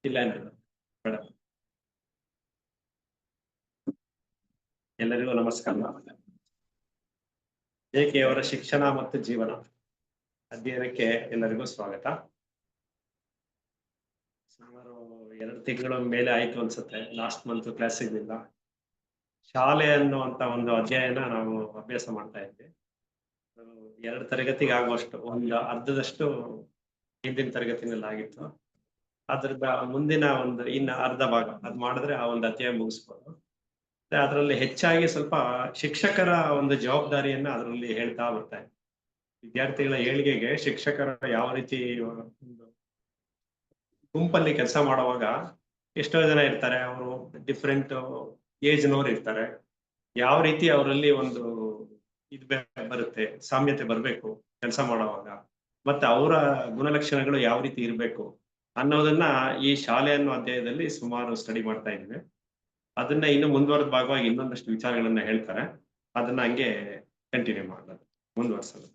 ಇಲ್ಲ ಏನಿಲ್ಲ ಮೇಡಮ್. ಎಲ್ಲರಿಗೂ ನಮಸ್ಕಾರ. ಏಕೆ ಅವರ ಶಿಕ್ಷಣ ಮತ್ತು ಜೀವನ ಅಧ್ಯಯನಕ್ಕೆ ಎಲ್ಲರಿಗೂ ಸ್ವಾಗತ. ಸುಮಾರು 2 ತಿಂಗಳ ಮೇಲೆ ಆಯ್ತು ಅನ್ಸುತ್ತೆ ಲಾಸ್ಟ್ ಮಂತ್ ಕ್ಲಾಸಿನಿಂದ ಶಾಲೆ ಅನ್ನುವಂತ ಒಂದು ಅಧ್ಯಯನ ನಾವು ಅಭ್ಯಾಸ ಮಾಡ್ತಾ ಇದ್ವಿ. 2 ತರಗತಿಗೆ ಆಗುವಷ್ಟು ಒಂದು ಅರ್ಧದಷ್ಟು ಹಿಂದಿನ ತರಗತಿನಲ್ಲಿ ಆಗಿತ್ತು. ಅದ್ರದ ಮುಂದಿನ ಒಂದು ಇನ್ನು ಅರ್ಧ ಭಾಗ ಅದ್ ಮಾಡಿದ್ರೆ ಆ ಒಂದು ಅಧ್ಯಾಯ ಮುಗಿಸ್ಬೋದು. ಅದರಲ್ಲಿ ಹೆಚ್ಚಾಗಿ ಸ್ವಲ್ಪ ಶಿಕ್ಷಕರ ಒಂದು ಜವಾಬ್ದಾರಿಯನ್ನ ಅದರಲ್ಲಿ ಹೇಳ್ತಾ ಬರ್ತಾ ಇದೆ. ವಿದ್ಯಾರ್ಥಿಗಳ ಏಳಿಗೆಗೆ ಶಿಕ್ಷಕರ ಯಾವ ರೀತಿ ಒಂದು ಗುಂಪಲ್ಲಿ ಕೆಲಸ ಮಾಡುವಾಗ ಎಷ್ಟೋ ಜನ ಇರ್ತಾರೆ, ಅವರು ಡಿಫ್ರೆಂಟ್ ಏಜ್ನವ್ರು ಇರ್ತಾರೆ. ಯಾವ ರೀತಿ ಅವರಲ್ಲಿ ಒಂದು ಇದು ಬರುತ್ತೆ, ಸಾಮ್ಯತೆ ಬರಬೇಕು ಕೆಲಸ ಮಾಡುವಾಗ, ಮತ್ತೆ ಅವರ ಗುಣಲಕ್ಷಣಗಳು ಯಾವ ರೀತಿ ಇರಬೇಕು ಅನ್ನೋದನ್ನ ಈ ಶಾಲೆ ಅನ್ನೋ ಅಧ್ಯಾಯದಲ್ಲಿ ಸುಮಾರು ಸ್ಟಡಿ ಮಾಡ್ತಾ ಇದ್ವಿ. ಅದನ್ನ ಇನ್ನು ಮುಂದುವರೆದ ಭಾಗವಾಗಿ ಇನ್ನೊಂದಷ್ಟು ವಿಚಾರಗಳನ್ನ ಹೇಳ್ತಾರೆ. ಅದನ್ನ ಹಂಗೆ ಕಂಟಿನ್ಯೂ ಮಾಡೋದು, ಮುಂದುವರ್ಸೋದು.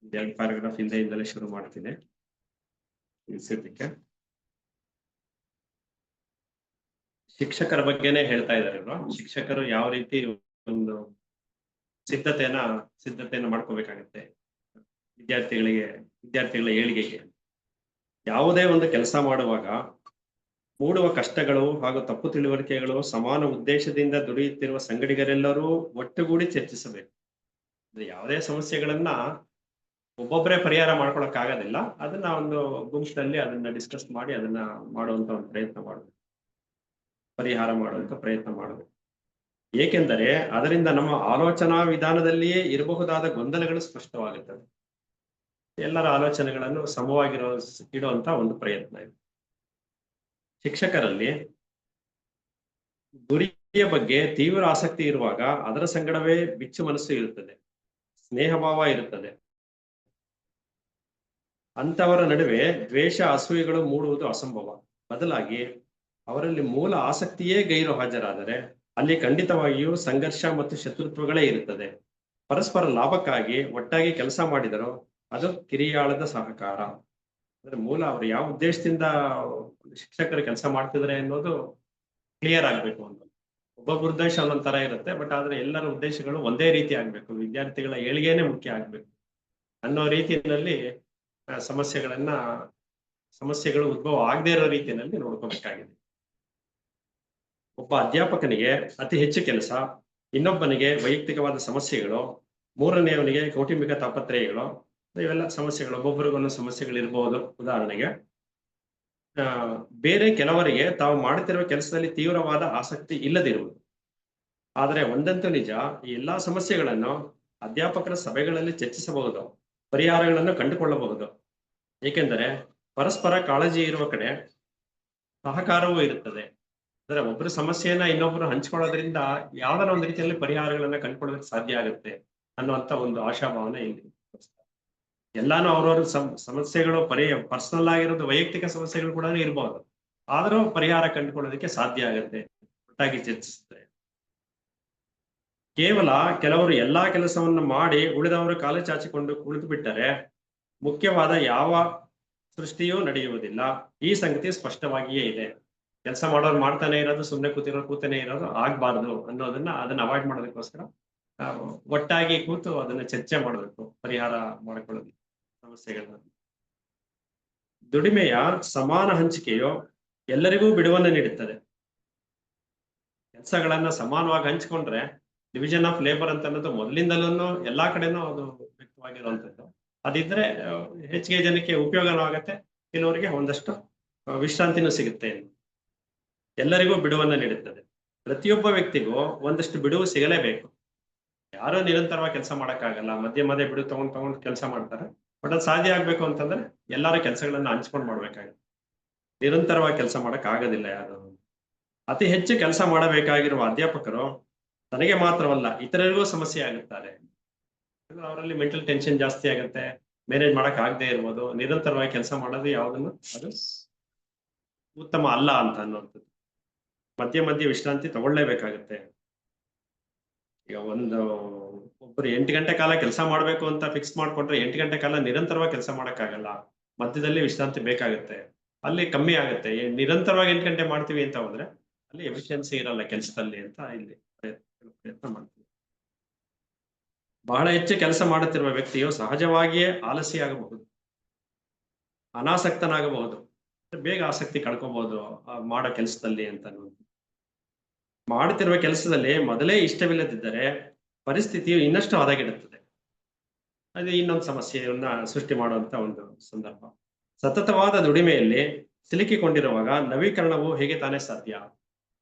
2 ಪ್ಯಾರಾಗ್ರಾಫ್ ಹಿಂದೆಯಿಂದಲೇ ಶುರು ಮಾಡ್ತೀನಿ ತಿಳಿಸೋದಕ್ಕೆ. ಶಿಕ್ಷಕರ ಬಗ್ಗೆನೇ ಹೇಳ್ತಾ ಇದ್ದಾರೆ ಅಲ್ವಾ. ಶಿಕ್ಷಕರು ಯಾವ ರೀತಿ ಒಂದು ಸಿದ್ಧತೆಯನ್ನ ಮಾಡ್ಕೋಬೇಕಾಗತ್ತೆ ವಿದ್ಯಾರ್ಥಿಗಳ ಏಳಿಗೆಗೆ. ಯಾವುದೇ ಒಂದು ಕೆಲಸ ಮಾಡುವಾಗ ಮೂಡುವ ಕಷ್ಟಗಳು ಹಾಗೂ ತಪ್ಪು ತಿಳುವಳಿಕೆಗಳು ಸಮಾನ ಉದ್ದೇಶದಿಂದ ದುಡಿಯುತ್ತಿರುವ ಸಂಗಡಿಗರೆಲ್ಲರೂ ಒಟ್ಟುಗೂಡಿ ಚರ್ಚಿಸಬೇಕು. ಯಾವುದೇ ಸಮಸ್ಯೆಗಳನ್ನ ಒಬ್ಬೊಬ್ಬರೇ ಪರಿಹಾರ ಮಾಡ್ಕೊಳಕ್ ಆಗೋದಿಲ್ಲ. ಅದನ್ನ ಒಂದು ಗುಂಪಿನಲ್ಲಿ ಅದನ್ನ ಡಿಸ್ಕಸ್ ಮಾಡಿ ಅದನ್ನ ಮಾಡುವಂತ ಒಂದು ಪ್ರಯತ್ನ ಮಾಡಬೇಕು, ಪರಿಹಾರ ಮಾಡುವಂತ ಪ್ರಯತ್ನ ಮಾಡಬೇಕು. ಏಕೆಂದರೆ ಅದರಿಂದ ನಮ್ಮ ಆಲೋಚನಾ ವಿಧಾನದಲ್ಲಿಯೇ ಇರಬಹುದಾದ ಗೊಂದಲಗಳು ಸ್ಪಷ್ಟವಾಗುತ್ತವೆ. ಎಲ್ಲರ ಆಲೋಚನೆಗಳನ್ನು ಇಡುವಂತ ಒಂದು ಪ್ರಯತ್ನ ಇದೆ. ಶಿಕ್ಷಕರಲ್ಲಿ ಗುರಿಯ ಬಗ್ಗೆ ತೀವ್ರ ಆಸಕ್ತಿ ಇರುವಾಗ ಅದರ ಸಂಗಡವೇ ಬಿಚ್ಚು ಮನಸ್ಸು ಇರುತ್ತದೆ, ಸ್ನೇಹಭಾವ ಇರುತ್ತದೆ. ಅಂತವರ ನಡುವೆ ದ್ವೇಷ ಅಸೂಯೆಗಳು ಮೂಡುವುದು ಅಸಂಭವ. ಬದಲಾಗಿ ಅವರಲ್ಲಿ ಮೂಲ ಆಸಕ್ತಿಯೇ ಗೈರು ಹಾಜರಾದರೆ ಅಲ್ಲಿ ಖಂಡಿತವಾಗಿಯೂ ಸಂಘರ್ಷ ಮತ್ತು ಶತ್ರುತ್ವಗಳೇ ಇರುತ್ತದೆ. ಪರಸ್ಪರ ಲಾಭಕ್ಕಾಗಿ ಒಟ್ಟಾಗಿ ಕೆಲಸ ಮಾಡಿದರೂ ಅದು ಕಿರಿಯಾಳದ ಸಹಕಾರ. ಅಂದ್ರೆ ಮೂಲ ಅವರು ಯಾವ ಉದ್ದೇಶದಿಂದ ಶಿಕ್ಷಕರು ಕೆಲಸ ಮಾಡ್ತಿದ್ದಾರೆ ಅನ್ನೋದು ಕ್ಲಿಯರ್ ಆಗ್ಬೇಕು ಅಂತ. ಒಬ್ಬೊಬ್ಬರ ಉದ್ದೇಶ ಒಂದೊಂದ್ ತರ ಇರುತ್ತೆ, ಬಟ್ ಆದ್ರೆ ಎಲ್ಲರ ಉದ್ದೇಶಗಳು ಒಂದೇ ರೀತಿ ಆಗ್ಬೇಕು, ವಿದ್ಯಾರ್ಥಿಗಳ ಏಳಿಗೆನೇ ಮುಖ್ಯ ಆಗ್ಬೇಕು ಅನ್ನೋ ರೀತಿಯಲ್ಲಿ ಸಮಸ್ಯೆಗಳು ಉದ್ಭವ ಆಗದೆ ಇರೋ ರೀತಿಯಲ್ಲಿ ನೋಡ್ಕೋಬೇಕಾಗಿದೆ. ಒಬ್ಬ ಅಧ್ಯಾಪಕನಿಗೆ ಅತಿ ಹೆಚ್ಚು ಕೆಲಸ, ಇನ್ನೊಬ್ಬನಿಗೆ ವೈಯಕ್ತಿಕವಾದ ಸಮಸ್ಯೆಗಳು, ಮೂರನೆಯವನಿಗೆ ಕೌಟುಂಬಿಕ ತಾಪತ್ರಯಗಳು, ಇವೆಲ್ಲ ಸಮಸ್ಯೆಗಳು. ಒಬ್ಬೊಬ್ಬರಿಗೊಂದು ಸಮಸ್ಯೆಗಳು ಇರಬಹುದು. ಉದಾಹರಣೆಗೆ ಬೇರೆ ಕೆಲವರಿಗೆ ತಾವು ಮಾಡುತ್ತಿರುವ ಕೆಲಸದಲ್ಲಿ ತೀವ್ರವಾದ ಆಸಕ್ತಿ ಇಲ್ಲದಿರುವುದು. ಆದರೆ ಒಂದಂತೂ ನಿಜ, ಈ ಎಲ್ಲಾ ಸಮಸ್ಯೆಗಳನ್ನು ಅಧ್ಯಾಪಕರ ಸಭೆಗಳಲ್ಲಿ ಚರ್ಚಿಸಬಹುದು, ಪರಿಹಾರಗಳನ್ನು ಕಂಡುಕೊಳ್ಳಬಹುದು. ಏಕೆಂದರೆ ಪರಸ್ಪರ ಕಾಳಜಿ ಇರುವ ಕಡೆ ಸಹಕಾರವೂ ಇರುತ್ತದೆ. ಅಂದ್ರೆ ಒಬ್ಬರ ಸಮಸ್ಯೆಯನ್ನ ಇನ್ನೊಬ್ರು ಹಂಚ್ಕೊಳ್ಳೋದ್ರಿಂದ ಯಾವ್ದಾರ ಒಂದು ರೀತಿಯಲ್ಲಿ ಪರಿಹಾರಗಳನ್ನ ಕಂಡುಕೊಳ್ಳೋದಕ್ಕೆ ಸಾಧ್ಯ ಆಗುತ್ತೆ ಅನ್ನುವಂತ ಒಂದು ಆಶಾಭಾವನೆ ಇಲ್ಲಿ. ಎಲ್ಲಾನು ಅವ್ರವ್ರ ಸಮಸ್ಯೆಗಳು ಪರ್ಸನಲ್ ಆಗಿರೋದು, ವೈಯಕ್ತಿಕ ಸಮಸ್ಯೆಗಳು ಕೂಡ ಇರಬಹುದು, ಆದರೂ ಪರಿಹಾರ ಕಂಡುಕೊಳ್ಳೋದಕ್ಕೆ ಸಾಧ್ಯ ಆಗುತ್ತೆ ಒಟ್ಟಾಗಿ ಚರ್ಚಿಸುತ್ತೆ. ಕೇವಲ ಕೆಲವರು ಎಲ್ಲಾ ಕೆಲಸವನ್ನು ಮಾಡಿ ಉಳಿದವರು ಕಾಲು ಚಾಚಿಕೊಂಡು ಕುಳಿತು ಬಿಟ್ಟರೆ ಮುಖ್ಯವಾದ ಯಾವ ಸೃಷ್ಟಿಯೂ ನಡೆಯುವುದಿಲ್ಲ. ಈ ಸಂಗತಿ ಸ್ಪಷ್ಟವಾಗಿಯೇ ಇದೆ. ಕೆಲಸ ಮಾಡೋರು ಮಾಡ್ತಾನೆ ಇರೋದು, ಸುಮ್ಮನೆ ಕೂತಾನೆ ಇರೋದು ಆಗ್ಬಾರ್ದು ಅನ್ನೋದನ್ನ ಅವಾಯ್ಡ್ ಮಾಡೋದಕ್ಕೋಸ್ಕರ ಒಟ್ಟಾಗಿ ಕೂತು ಅದನ್ನ ಚರ್ಚೆ ಮಾಡಬೇಕು, ಪರಿಹಾರ ಮಾಡಿಕೊಳ್ಳೋದು ಸಮಸ್ಯೆಗಳನ್ನ. ದುಡಿಮೆಯ ಸಮಾನ ಹಂಚಿಕೆಯು ಎಲ್ಲರಿಗೂ ಬಿಡುವನ್ನು ನೀಡುತ್ತದೆ. ಕೆಲಸಗಳನ್ನ ಸಮಾನವಾಗಿ ಹಂಚಿಕೊಂಡ್ರೆ ಡಿವಿಷನ್ ಆಫ್ ಲೇಬರ್ ಅಂತ ಅನ್ನೋದು ಮೊದಲಿಂದಲೂ ಎಲ್ಲಾ ಕಡೆನೂ ಅದು ವ್ಯಕ್ತವಾಗಿರುವಂತದ್ದು. ಅದಿದ್ರೆ ಹೆಚ್ಚಿಗೆ ಜನಕ್ಕೆ ಉಪಯೋಗನೂ ಆಗತ್ತೆ, ಕೆಲವರಿಗೆ ಒಂದಷ್ಟು ವಿಶ್ರಾಂತಿನೂ ಸಿಗುತ್ತೆ. ಎಲ್ಲರಿಗೂ ಬಿಡುವನ್ನು ನೀಡುತ್ತದೆ. ಪ್ರತಿಯೊಬ್ಬ ವ್ಯಕ್ತಿಗೂ ಒಂದಷ್ಟು ಬಿಡುವು ಸಿಗಲೇಬೇಕು. ಯಾರೋ ನಿರಂತರವಾಗಿ ಕೆಲಸ ಮಾಡಕ್ಕಾಗಲ್ಲ, ಮಧ್ಯೆ ಬಿಡು ತಗೊಂಡು ಕೆಲಸ ಮಾಡ್ತಾರೆ. ಬಟ್ ಅದು ಸಾಧ್ಯ ಆಗ್ಬೇಕು ಅಂತಂದ್ರೆ ಎಲ್ಲಾರು ಕೆಲಸಗಳನ್ನ ಹಂಚ್ಕೊಂಡು ಮಾಡ್ಬೇಕಾಗುತ್ತೆ. ನಿರಂತರವಾಗಿ ಕೆಲಸ ಮಾಡಕ್ ಆಗೋದಿಲ್ಲ ಯಾರು. ಅತಿ ಹೆಚ್ಚು ಕೆಲಸ ಮಾಡಬೇಕಾಗಿರುವ ಅಧ್ಯಾಪಕರು ತನಗೆ ಮಾತ್ರವಲ್ಲ ಇತರರಿಗೂ ಸಮಸ್ಯೆ ಆಗುತ್ತಾರೆ. ಅವರಲ್ಲಿ ಮೆಂಟಲ್ ಟೆನ್ಷನ್ ಜಾಸ್ತಿ ಆಗುತ್ತೆ, ಮ್ಯಾನೇಜ್ ಮಾಡಕ್ ಆಗದೆ ಇರ್ಬೋದು. ನಿರಂತರವಾಗಿ ಕೆಲಸ ಮಾಡೋದು ಯಾವುದನ್ನು ಅದು ಉತ್ತಮ ಅಲ್ಲ ಅಂತ ಅನ್ನುವಂಥದ್ದು. ಮಧ್ಯೆ ವಿಶ್ರಾಂತಿ ತಗೊಳ್ಳೇಬೇಕಾಗುತ್ತೆ. ಈಗ ಒಬ್ಬರು 8 ಗಂಟೆ ಕಾಲ ಕೆಲಸ ಮಾಡ್ಬೇಕು ಅಂತ ಫಿಕ್ಸ್ ಮಾಡ್ಕೊಂಡ್ರೆ 8 ಗಂಟೆ ಕಾಲ ನಿರಂತರವಾಗಿ ಕೆಲಸ ಮಾಡಕ್ಕಾಗಲ್ಲ, ಮಧ್ಯದಲ್ಲಿ ವಿಶ್ರಾಂತಿ ಬೇಕಾಗುತ್ತೆ. ಅಲ್ಲಿ ಕಮ್ಮಿ ಆಗುತ್ತೆ. ನಿರಂತರವಾಗಿ 8 ಗಂಟೆ ಮಾಡ್ತೀವಿ ಅಂತ ಹೋದ್ರೆ ಅಲ್ಲಿ ಎಫಿಷಿಯನ್ಸಿ ಇರಲ್ಲ ಕೆಲಸದಲ್ಲಿ ಅಂತ ಇಲ್ಲಿ ಪ್ರಯತ್ನ ಮಾಡ್ತೀವಿ. ಬಹಳ ಹೆಚ್ಚು ಕೆಲಸ ಮಾಡುತ್ತಿರುವ ವ್ಯಕ್ತಿಯು ಸಹಜವಾಗಿಯೇ ಆಲಸಿಯಾಗಬಹುದು, ಅನಾಸಕ್ತನಾಗಬಹುದು, ಬೇಗ ಆಸಕ್ತಿ ಕಳ್ಕೋಬಹುದು ಮಾಡೋ ಕೆಲಸದಲ್ಲಿ ಅಂತ ಅನ್ನೋದು. ಮಾಡುತ್ತಿರುವ ಕೆಲಸದಲ್ಲಿ ಮೊದಲೇ ಇಷ್ಟವಿಲ್ಲದಿದ್ದರೆ ಪರಿಸ್ಥಿತಿಯು ಇನ್ನಷ್ಟು ಹದಗೆಡುತ್ತದೆ. ಅದು ಇನ್ನೊಂದು ಸಮಸ್ಯೆಯನ್ನ ಸೃಷ್ಟಿ ಮಾಡುವಂತ ಒಂದು ಸಂದರ್ಭ. ಸತತವಾದ ದುಡಿಮೆಯಲ್ಲಿ ಸಿಲುಕಿಕೊಂಡಿರುವಾಗ ನವೀಕರಣವು ಹೇಗೆ ತಾನೇ ಸಾಧ್ಯ?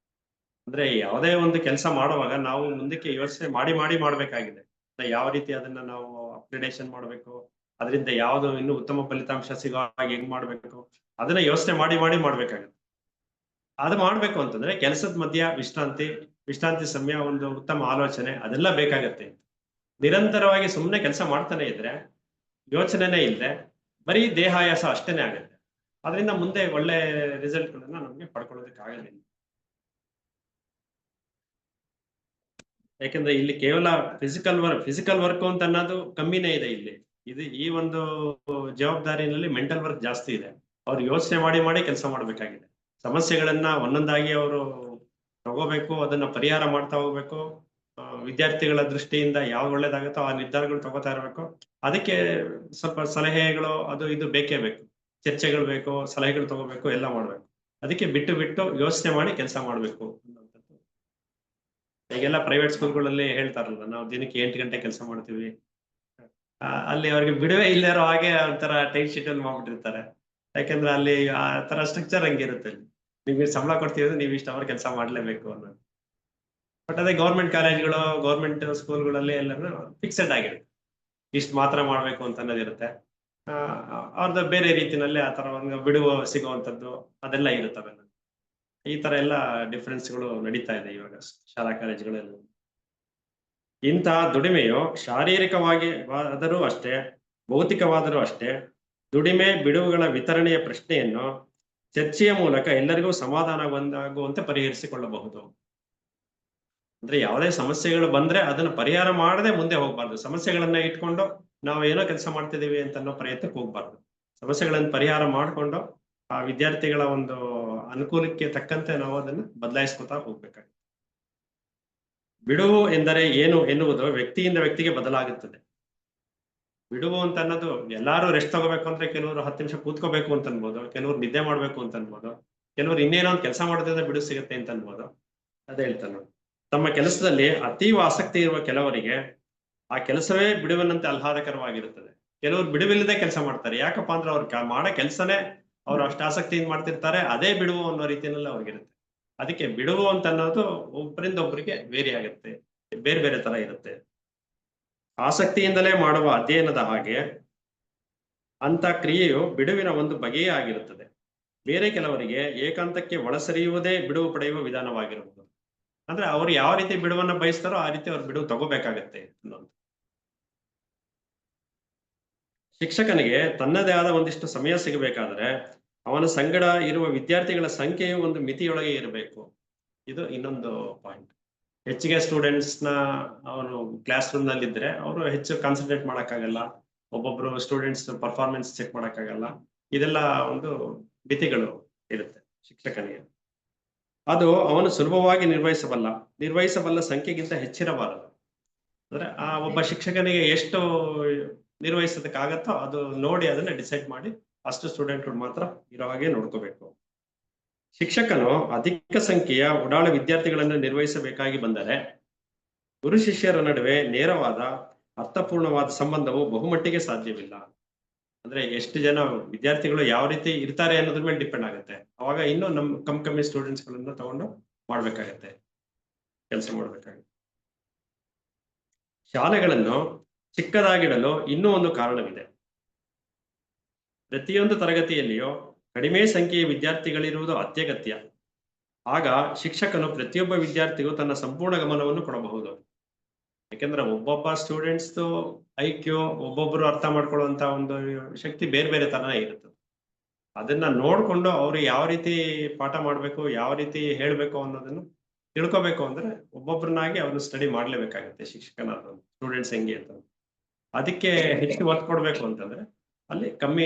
ಅಂದ್ರೆ ಯಾವುದೇ ಒಂದು ಕೆಲಸ ಮಾಡುವಾಗ ನಾವು ಮುಂದಕ್ಕೆ ಯೋಚನೆ ಮಾಡಿ ಮಾಡ್ಬೇಕಾಗಿದೆ. ಯಾವ ರೀತಿ ಅದನ್ನ ನಾವು ಅಪ್ಗ್ರೇಡೇಷನ್ ಮಾಡ್ಬೇಕು, ಅದರಿಂದ ಯಾವ್ದು ಇನ್ನೂ ಉತ್ತಮ ಫಲಿತಾಂಶ ಸಿಗೋ ಹಾಗೆ ಹೆಂಗ್ ಮಾಡ್ಬೇಕು, ಅದನ್ನ ಯೋಚನೆ ಮಾಡಿ ಮಾಡ್ಬೇಕಾಗುತ್ತೆ. ಅದು ಮಾಡ್ಬೇಕು ಅಂತಂದ್ರೆ ಕೆಲಸದ ಮಧ್ಯ ವಿಶ್ರಾಂತಿ ಸಮಯ, ಒಂದು ಉತ್ತಮ ಆಲೋಚನೆ ಅದೆಲ್ಲ ಬೇಕಾಗತ್ತೆ. ನಿರಂತರವಾಗಿ ಸುಮ್ಮನೆ ಕೆಲಸ ಮಾಡ್ತಾನೆ ಇದ್ರೆ ಯೋಚನೆನೇ ಇಲ್ಲದೆ ಬರೀ ದೇಹಾಯಾಸ ಅಷ್ಟೇನೆ ಆಗುತ್ತೆ. ಅದರಿಂದ ಮುಂದೆ ಒಳ್ಳೆ ರಿಸಲ್ಟ್ ಗಳನ್ನ ನಮ್ಗೆ ಪಡ್ಕೊಳ್ಳೋದಕ್ಕೆ ಆಗೋದಿಲ್ಲ. ಯಾಕಂದ್ರೆ ಇಲ್ಲಿ ಕೇವಲ ಫಿಸಿಕಲ್ ವರ್ಕ್ ಅಂತ ಅನ್ನೋದು ಕಮ್ಮಿನೇ ಇದೆ ಇಲ್ಲಿ. ಈ ಒಂದು ಜವಾಬ್ದಾರಿನಲ್ಲಿ ಮೆಂಟಲ್ ವರ್ಕ್ ಜಾಸ್ತಿ ಇದೆ. ಅವ್ರು ಯೋಚನೆ ಮಾಡಿ ಕೆಲಸ ಮಾಡ್ಬೇಕಾಗಿದೆ. ಸಮಸ್ಯೆಗಳನ್ನ ಒಂದೊಂದಾಗಿ ಅವರು ತಗೋಬೇಕು, ಅದನ್ನ ಪರಿಹಾರ ಮಾಡ್ತಾ ಹೋಗ್ಬೇಕು. ವಿದ್ಯಾರ್ಥಿಗಳ ದೃಷ್ಟಿಯಿಂದ ಯಾವ್ದು ಒಳ್ಳೇದಾಗುತ್ತೋ ಆ ನಿರ್ಧಾರಗಳು ತಗೋತಾ ಇರ್ಬೇಕು. ಅದಕ್ಕೆ ಸ್ವಲ್ಪ ಸಲಹೆಗಳು ಅದು ಇದು ಬೇಕೇ ಬೇಕು. ಚರ್ಚೆಗಳು ಬೇಕು, ಸಲಹೆಗಳು ತಗೋಬೇಕು, ಎಲ್ಲ ಮಾಡ್ಬೇಕು. ಅದಕ್ಕೆ ಬಿಟ್ಟು ಯೋಚನೆ ಮಾಡಿ ಕೆಲಸ ಮಾಡ್ಬೇಕು ಅನ್ನೋಂಥದ್ದು. ಈಗೆಲ್ಲ ಪ್ರೈವೇಟ್ ಸ್ಕೂಲ್ಗಳಲ್ಲಿ ಹೇಳ್ತಾರಲ್ಲ, ನಾವು ದಿನಕ್ಕೆ 8 ಗಂಟೆ ಕೆಲಸ ಮಾಡ್ತೀವಿ. ಅಲ್ಲಿ ಅವ್ರಿಗೆ ಬಿಡುವೆ ಇಲ್ಲದೆ ಇರೋ ಹಾಗೆ ಒಂಥರ ಟೈಟ್ ಶೀಟ್ ಅಲ್ಲಿ ಮಾಡ್ಬಿಟ್ಟಿರ್ತಾರೆ. ಯಾಕಂದ್ರೆ ಅಲ್ಲಿ ಆ ತರ ಸ್ಟ್ರಕ್ಚರ್ ಹಂಗಿರುತ್ತೆ. ನಿಮ್ಗೆ ಸಂಬಳ ಕೊಡ್ತೀವಿ ಅಂದ್ರೆ ನೀವು ಇಷ್ಟು ಅವರ್ ಕೆಲಸ ಮಾಡ್ಲೇಬೇಕು ಅನ್ನೋದು. ಬಟ್ ಅದೇ ಗೌರ್ಮೆಂಟ್ ಕಾಲೇಜ್ಗಳು, ಗೌರ್ಮೆಂಟ್ ಸ್ಕೂಲ್ಗಳಲ್ಲಿ ಎಲ್ಲರೂ ಫಿಕ್ಸೆಡ್ ಆಗಿರುತ್ತೆ. ಇಷ್ಟು ಮಾತ್ರ ಮಾಡ್ಬೇಕು ಅಂತ ಅನ್ನೋದಿರುತ್ತೆ. ಅವ್ರದ್ದು ಬೇರೆ ರೀತಿನಲ್ಲಿ ಆ ತರ ಒಂದು ಬಿಡುವು ಸಿಗುವಂತದ್ದು ಅದೆಲ್ಲ ಇರುತ್ತವೆ. ಈ ತರ ಎಲ್ಲ ಡಿಫರೆನ್ಸ್ಗಳು ನಡೀತಾ ಇದೆ ಇವಾಗ ಶಾಲಾ ಕಾಲೇಜುಗಳಲ್ಲಿ. ಇಂತಹ ದುಡಿಮೆಯು ಶಾರೀರಿಕವಾಗಿ ಆದರೂ ಅಷ್ಟೇ, ಭೌತಿಕವಾದರೂ ಅಷ್ಟೇ, ದುಡಿಮೆ ಬಿಡುವುಗಳ ವಿತರಣೆಯ ಪ್ರಶ್ನೆಯನ್ನು ಚರ್ಚೆಯ ಮೂಲಕ ಎಲ್ಲರಿಗೂ ಸಮಾಧಾನವಾಗುವಂತೆ ಪರಿಹರಿಸಿಕೊಳ್ಳಬಹುದು. ಅಂದ್ರೆ ಯಾವುದೇ ಸಮಸ್ಯೆಗಳು ಬಂದ್ರೆ ಅದನ್ನ ಪರಿಹಾರ ಮಾಡದೆ ಮುಂದೆ ಹೋಗ್ಬಾರ್ದು. ಸಮಸ್ಯೆಗಳನ್ನ ಇಟ್ಕೊಂಡು ನಾವು ಏನೋ ಕೆಲಸ ಮಾಡ್ತಿದೀವಿ ಅಂತ ಅನ್ನೋ ಪ್ರಯತ್ನಕ್ಕೆ ಹೋಗ್ಬಾರ್ದು. ಸಮಸ್ಯೆಗಳನ್ನು ಪರಿಹಾರ ಮಾಡಿಕೊಂಡು ಆ ವಿದ್ಯಾರ್ಥಿಗಳ ಒಂದು ಅನುಕೂಲಕ್ಕೆ ತಕ್ಕಂತೆ ನಾವು ಅದನ್ನು ಬದಲಾಯಿಸ್ಕೊತಾ ಹೋಗ್ಬೇಕಾಗುತ್ತೆ. ಬಿಡುವು ಎಂದರೆ ಏನು ಎನ್ನುವುದು ವ್ಯಕ್ತಿಯಿಂದ ವ್ಯಕ್ತಿಗೆ ಬದಲಾಗುತ್ತದೆ. ಬಿಡುವು ಅಂತ ಅನ್ನೋದು ಎಲ್ಲಾರು ರೆಸ್ಟ್ ತಗೋಬೇಕು ಅಂದ್ರೆ ಕೆಲವರು 10 ನಿಮಿಷ ಕೂತ್ಕೋಬೇಕು ಅಂತ ಅನ್ಬೋದು, ಕೆಲವರು ನಿದ್ದೆ ಮಾಡ್ಬೇಕು ಅಂತ ಅನ್ಬೋದು, ಕೆಲವರು ಇನ್ನೇನೋ ಒಂದು ಕೆಲಸ ಮಾಡೋದ್ರಿಂದ ಬಿಡುವು ಸಿಗುತ್ತೆ ಅಂತ ಅನ್ಬೋದು. ಅದೇ ಹೇಳ್ತಾನೆ. ತಮ್ಮ ಕೆಲಸದಲ್ಲಿ ಅತೀವ ಆಸಕ್ತಿ ಇರುವ ಕೆಲವರಿಗೆ ಆ ಕೆಲಸವೇ ಬಿಡುವಿನಂತೆ ಆಹ್ಲಾದಕರವಾಗಿರುತ್ತದೆ. ಕೆಲವರು ಬಿಡುವಿಲ್ಲದೆ ಕೆಲಸ ಮಾಡ್ತಾರೆ. ಯಾಕಪ್ಪ ಅಂದ್ರೆ ಅವ್ರು ಮಾಡೋ ಕೆಲಸನೇ ಅವ್ರು ಅಷ್ಟು ಆಸಕ್ತಿಯಿಂದ ಮಾಡ್ತಿರ್ತಾರೆ. ಅದೇ ಬಿಡುವು ಅನ್ನೋ ರೀತಿಯಲ್ಲಿ ಅವ್ರಿಗಿರುತ್ತೆ. ಅದಕ್ಕೆ ಬಿಡುವು ಅಂತ ಅನ್ನೋದು ಒಬ್ಬರಿಂದ ಒಬ್ಬರಿಗೆ ವೇರಿ ಆಗುತ್ತೆ, ಬೇರೆ ತರ ಇರುತ್ತೆ. ಆಸಕ್ತಿಯಿಂದಲೇ ಮಾಡುವ ಅಧ್ಯಯನದ ಹಾಗೆ ಅಂತ ಕ್ರಿಯೆಯು ಬಿಡುವಿನ ಒಂದು ಬಗೆಯೇ ಆಗಿರುತ್ತದೆ. ಬೇರೆ ಕೆಲವರಿಗೆ ಏಕಾಂತಕ್ಕೆ ಒಳಸರಿಯುವುದೇ ಬಿಡುವು ಪಡೆಯುವ ವಿಧಾನವಾಗಿರಬಹುದು. ಅಂದ್ರೆ ಅವ್ರು ಯಾವ ರೀತಿ ಬಿಡುವನ್ನ ಬಯಸ್ತಾರೋ ಆ ರೀತಿ ಅವ್ರು ಬಿಡುವು ತಗೋಬೇಕಾಗತ್ತೆ ಅನ್ನೋದು. ಶಿಕ್ಷಕನಿಗೆ ತನ್ನದೇ ಆದ ಒಂದಿಷ್ಟು ಸಮಯ ಸಿಗಬೇಕಾದ್ರೆ ಅವನ ಸಂಗಡ ಇರುವ ವಿದ್ಯಾರ್ಥಿಗಳ ಸಂಖ್ಯೆಯು ಒಂದು ಮಿತಿಯೊಳಗೆ ಇರಬೇಕು. ಇದು ಇನ್ನೊಂದು ಪಾಯಿಂಟ್. ಹೆಚ್ಚಿಗೆ ಸ್ಟೂಡೆಂಟ್ಸ್ ನ ಅವನು ಕ್ಲಾಸ್ ರೂಮ್ ನಲ್ಲಿ ಇದ್ರೆ ಅವರು ಹೆಚ್ಚು ಕಾನ್ಸಂಟ್ರೇಟ್ ಮಾಡಕ್ಕಾಗಲ್ಲ. ಒಬ್ಬೊಬ್ರು ಸ್ಟೂಡೆಂಟ್ಸ್ ಪರ್ಫಾರ್ಮೆನ್ಸ್ ಚೆಕ್ ಮಾಡಕ್ಕಾಗಲ್ಲ. ಇದೆಲ್ಲ ಒಂದು ಮಿತಿಗಳು ಇರುತ್ತೆ ಶಿಕ್ಷಕನಿಗೆ. ಅದು ಅವನು ಸುಲಭವಾಗಿ ನಿರ್ವಹಿಸಬಲ್ಲ ಸಂಖ್ಯೆಗಿಂತ ಹೆಚ್ಚಿರಬಾರದು. ಅಂದ್ರೆ ಆ ಒಬ್ಬ ಶಿಕ್ಷಕನಿಗೆ ಎಷ್ಟು ನಿರ್ವಹಿಸೋದಕ್ಕಾಗತ್ತೋ ಅದು ನೋಡಿ ಅದನ್ನ ಡಿಸೈಡ್ ಮಾಡಿ ಅಷ್ಟು ಸ್ಟೂಡೆಂಟ್ಗಳು ಮಾತ್ರ ಇರೋ ಹಾಗೆ ನೋಡ್ಕೋಬೇಕು. ಶಿಕ್ಷಕನು ಅಧಿಕ ಸಂಖ್ಯೆಯ ಉಡಾಳ ವಿದ್ಯಾರ್ಥಿಗಳನ್ನು ನಿರ್ವಹಿಸಬೇಕಾಗಿ ಬಂದರೆ ಗುರು ಶಿಷ್ಯರ ನಡುವೆ ನೇರವಾದ ಅರ್ಥಪೂರ್ಣವಾದ ಸಂಬಂಧವು ಬಹುಮಟ್ಟಿಗೆ ಸಾಧ್ಯವಿಲ್ಲ. ಅಂದ್ರೆ ಎಷ್ಟು ಜನ ವಿದ್ಯಾರ್ಥಿಗಳು ಯಾವ ರೀತಿ ಇರ್ತಾರೆ ಅನ್ನೋದ್ರ ಮೇಲೆ ಡಿಪೆಂಡ್ ಆಗುತ್ತೆ. ಅವಾಗ ಇನ್ನೂ ಕಮ್ಮಿ ಸ್ಟೂಡೆಂಟ್ಸ್ ಗಳನ್ನ ತಗೊಂಡು ಮಾಡ್ಬೇಕಾಗತ್ತೆ, ಕೆಲಸ ಮಾಡ್ಬೇಕಾಗುತ್ತೆ. ಶಾಲೆಗಳನ್ನು ಚಿಕ್ಕದಾಗಿಡಲು ಇನ್ನೂ ಒಂದು ಕಾರಣವಿದೆ. ಪ್ರತಿಯೊಂದು ತರಗತಿಯಲ್ಲಿಯೂ ಕಡಿಮೆ ಸಂಖ್ಯೆಯ ವಿದ್ಯಾರ್ಥಿಗಳಿರುವುದು ಅತ್ಯಗತ್ಯ. ಆಗ ಶಿಕ್ಷಕನು ಪ್ರತಿಯೊಬ್ಬ ವಿದ್ಯಾರ್ಥಿಗೂ ತನ್ನ ಸಂಪೂರ್ಣ ಗಮನವನ್ನು ಕೊಡಬಹುದು. ಯಾಕೆಂದ್ರೆ ಒಬ್ಬೊಬ್ಬ ಸ್ಟೂಡೆಂಟ್ಸ್ ಐಕ್ಯೂ, ಒಬ್ಬೊಬ್ರು ಅರ್ಥ ಮಾಡ್ಕೊಳ್ಳುವಂತ ಒಂದು ಶಕ್ತಿ ಬೇರೆ ತರನೇ ಇರುತ್ತೆ. ಅದನ್ನ ನೋಡ್ಕೊಂಡು ಅವ್ರು ಯಾವ ರೀತಿ ಪಾಠ ಮಾಡ್ಬೇಕು, ಯಾವ ರೀತಿ ಹೇಳ್ಬೇಕು ಅನ್ನೋದನ್ನು ತಿಳ್ಕೊಬೇಕು ಅಂದ್ರೆ ಒಬ್ಬೊಬ್ರನ್ನಾಗಿ ಅವ್ರನ್ನ ಸ್ಟಡಿ ಮಾಡ್ಲೇಬೇಕಾಗುತ್ತೆ ಶಿಕ್ಷಕನಾದ ಸ್ಟೂಡೆಂಟ್ಸ್ ಹೆಂಗೆ ಅಂತ. ಅದಕ್ಕೆ ಹೆಚ್ಚು ಒತ್ತು ಕೊಡ್ಬೇಕು ಅಂತಂದ್ರೆ ಅಲ್ಲಿ ಕಮ್ಮಿ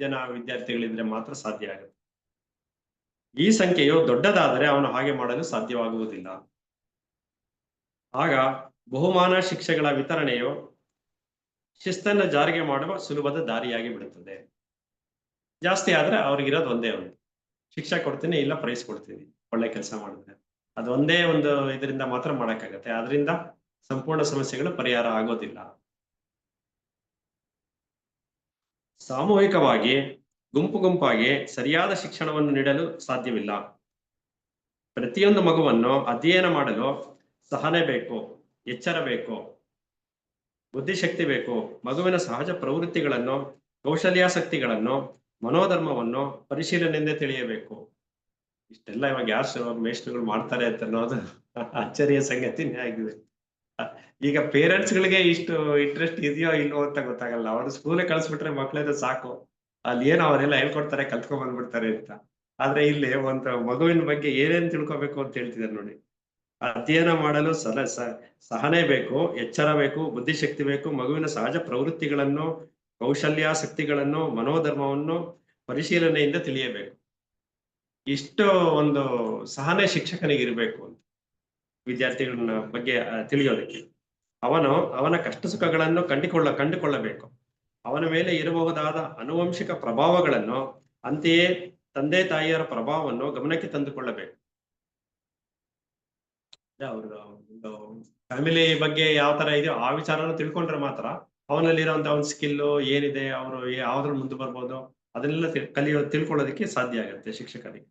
ಜನ ವಿದ್ಯಾರ್ಥಿಗಳಿದ್ರೆ ಮಾತ್ರ ಸಾಧ್ಯ ಆಗುತ್ತೆ. ಈ ಸಂಖ್ಯೆಯು ದೊಡ್ಡದಾದರೆ ಅವನು ಹಾಗೆ ಮಾಡಲು ಸಾಧ್ಯವಾಗುವುದಿಲ್ಲ. ಆಗ ಬಹುಮಾನ ಶಿಕ್ಷೆಗಳ ವಿತರಣೆಯು ಶಿಸ್ತನ್ನು ಜಾರಿಗೆ ಮಾಡುವ ಸುಲಭದ ದಾರಿಯಾಗಿ ಬಿಡುತ್ತದೆ. ಜಾಸ್ತಿ ಆದ್ರೆ ಅವ್ರಿಗಿರೋದು ಒಂದೇ ಒಂದು, ಶಿಕ್ಷೆ ಕೊಡ್ತೀನಿ ಇಲ್ಲ ಪ್ರೈಸ್ ಕೊಡ್ತೀನಿ ಒಳ್ಳೆ ಕೆಲಸ ಮಾಡಿದ್ರೆ. ಅದೊಂದೇ ಒಂದು ಇದರಿಂದ ಮಾತ್ರ ಮಾಡಕ್ಕಾಗತ್ತೆ, ಅದರಿಂದ ಸಂಪೂರ್ಣ ಸಮಸ್ಯೆಗಳು ಪರಿಹಾರ ಆಗೋದಿಲ್ಲ. ಸಾಮೂಹಿಕವಾಗಿ ಗುಂಪು ಗುಂಪಾಗಿ ಸರಿಯಾದ ಶಿಕ್ಷಣವನ್ನು ನೀಡಲು ಸಾಧ್ಯವಿಲ್ಲ. ಪ್ರತಿಯೊಂದು ಮಗುವನ್ನು ಅಧ್ಯಯನ ಮಾಡಲು ಸಹನೆ ಬೇಕು, ಎಚ್ಚರ ಬೇಕು, ಬುದ್ಧಿಶಕ್ತಿ ಬೇಕು. ಮಗುವಿನ ಸಹಜ ಪ್ರವೃತ್ತಿಗಳನ್ನು, ಕೌಶಲ್ಯಾಸಕ್ತಿಗಳನ್ನು, ಮನೋಧರ್ಮವನ್ನು ಪರಿಶೀಲನೆಯಿಂದ ತಿಳಿಯಬೇಕು. ಇಷ್ಟೆಲ್ಲ ಇವಾಗ ಯಾರು ಮೇಷ್ಟ್ರುಗಳು ಮಾಡ್ತಾರೆ ಅಂತ ಅನ್ನೋದು ಅಚ್ಚರಿಯ ಸಂಗತಿನೇ ಆಗಿದೆ. ಈಗ ಪೇರೆಂಟ್ಸ್ ಗಳಿಗೆ ಇಷ್ಟು ಇಂಟ್ರೆಸ್ಟ್ ಇದೆಯೋ ಇಲ್ವೋ ಅಂತ ಗೊತ್ತಾಗಲ್ಲ. ಅವ್ರು ಸ್ಕೂಲಿಗೆ ಕಳ್ಸ್ಬಿಟ್ರೆ ಮಕ್ಳಿಗೆ ಸಾಕು, ಅಲ್ಲಿ ಏನೋ ಅವರೆಲ್ಲ ಹೇಳ್ಕೊಡ್ತಾರೆ ಕಲ್ತ್ಕೊಂಡ್ ಬಂದ್ಬಿಡ್ತಾರೆ ಅಂತ. ಆದ್ರೆ ಇಲ್ಲಿ ಒಂದು ಮಗುವಿನ ಬಗ್ಗೆ ಏನೇನ್ ತಿಳ್ಕೊಬೇಕು ಅಂತ ಹೇಳ್ತಿದ್ದಾರೆ ನೋಡಿ. ಅಧ್ಯಯನ ಮಾಡಲು ಸಹನೆ ಬೇಕು, ಎಚ್ಚರ ಬೇಕು, ಬುದ್ಧಿಶಕ್ತಿ ಬೇಕು, ಮಗುವಿನ ಸಹಜ ಪ್ರವೃತ್ತಿಗಳನ್ನು, ಕೌಶಲ್ಯಾಸಕ್ತಿಗಳನ್ನು, ಮನೋಧರ್ಮವನ್ನು ಪರಿಶೀಲನೆಯಿಂದ ತಿಳಿಯಬೇಕು. ಇಷ್ಟು ಒಂದು ಸಹನೆ ಶಿಕ್ಷಕನಿಗೆ ಇರಬೇಕು ಅಂತ ವಿದ್ಯಾರ್ಥಿಗಳನ್ನ ಬಗ್ಗೆ ತಿಳಿಯೋದಕ್ಕೆ. ಅವನ ಕಷ್ಟ ಸುಖಗಳನ್ನು ಕಂಡುಕೊಳ್ಳಬೇಕು. ಅವನ ಮೇಲೆ ಇರಬಹುದಾದ ಆನುವಂಶಿಕ ಪ್ರಭಾವಗಳನ್ನು, ಅಂತೆಯೇ ತಂದೆ ತಾಯಿಯರ ಪ್ರಭಾವವನ್ನು ಗಮನಕ್ಕೆ ತಂದುಕೊಳ್ಳಬೇಕು. ಅವ್ರ ಒಂದು ಫ್ಯಾಮಿಲಿ ಬಗ್ಗೆ ಯಾವ ತರ ಇದೆಯೋ ಆ ವಿಚಾರನ ತಿಳ್ಕೊಂಡ್ರೆ ಮಾತ್ರ ಅವನಲ್ಲಿರುವಂತ ಒಂದು ಸ್ಕಿಲ್ಲು ಏನಿದೆ, ಅವರು ಯಾವ್ದ್ರ ಮುಂದೆ ಬರ್ಬೋದು ಅದನ್ನೆಲ್ಲ ತಿಳ್ಕೊಳ್ಳೋದಕ್ಕೆ ಸಾಧ್ಯ ಆಗುತ್ತೆ ಶಿಕ್ಷಕರಿಗೆ.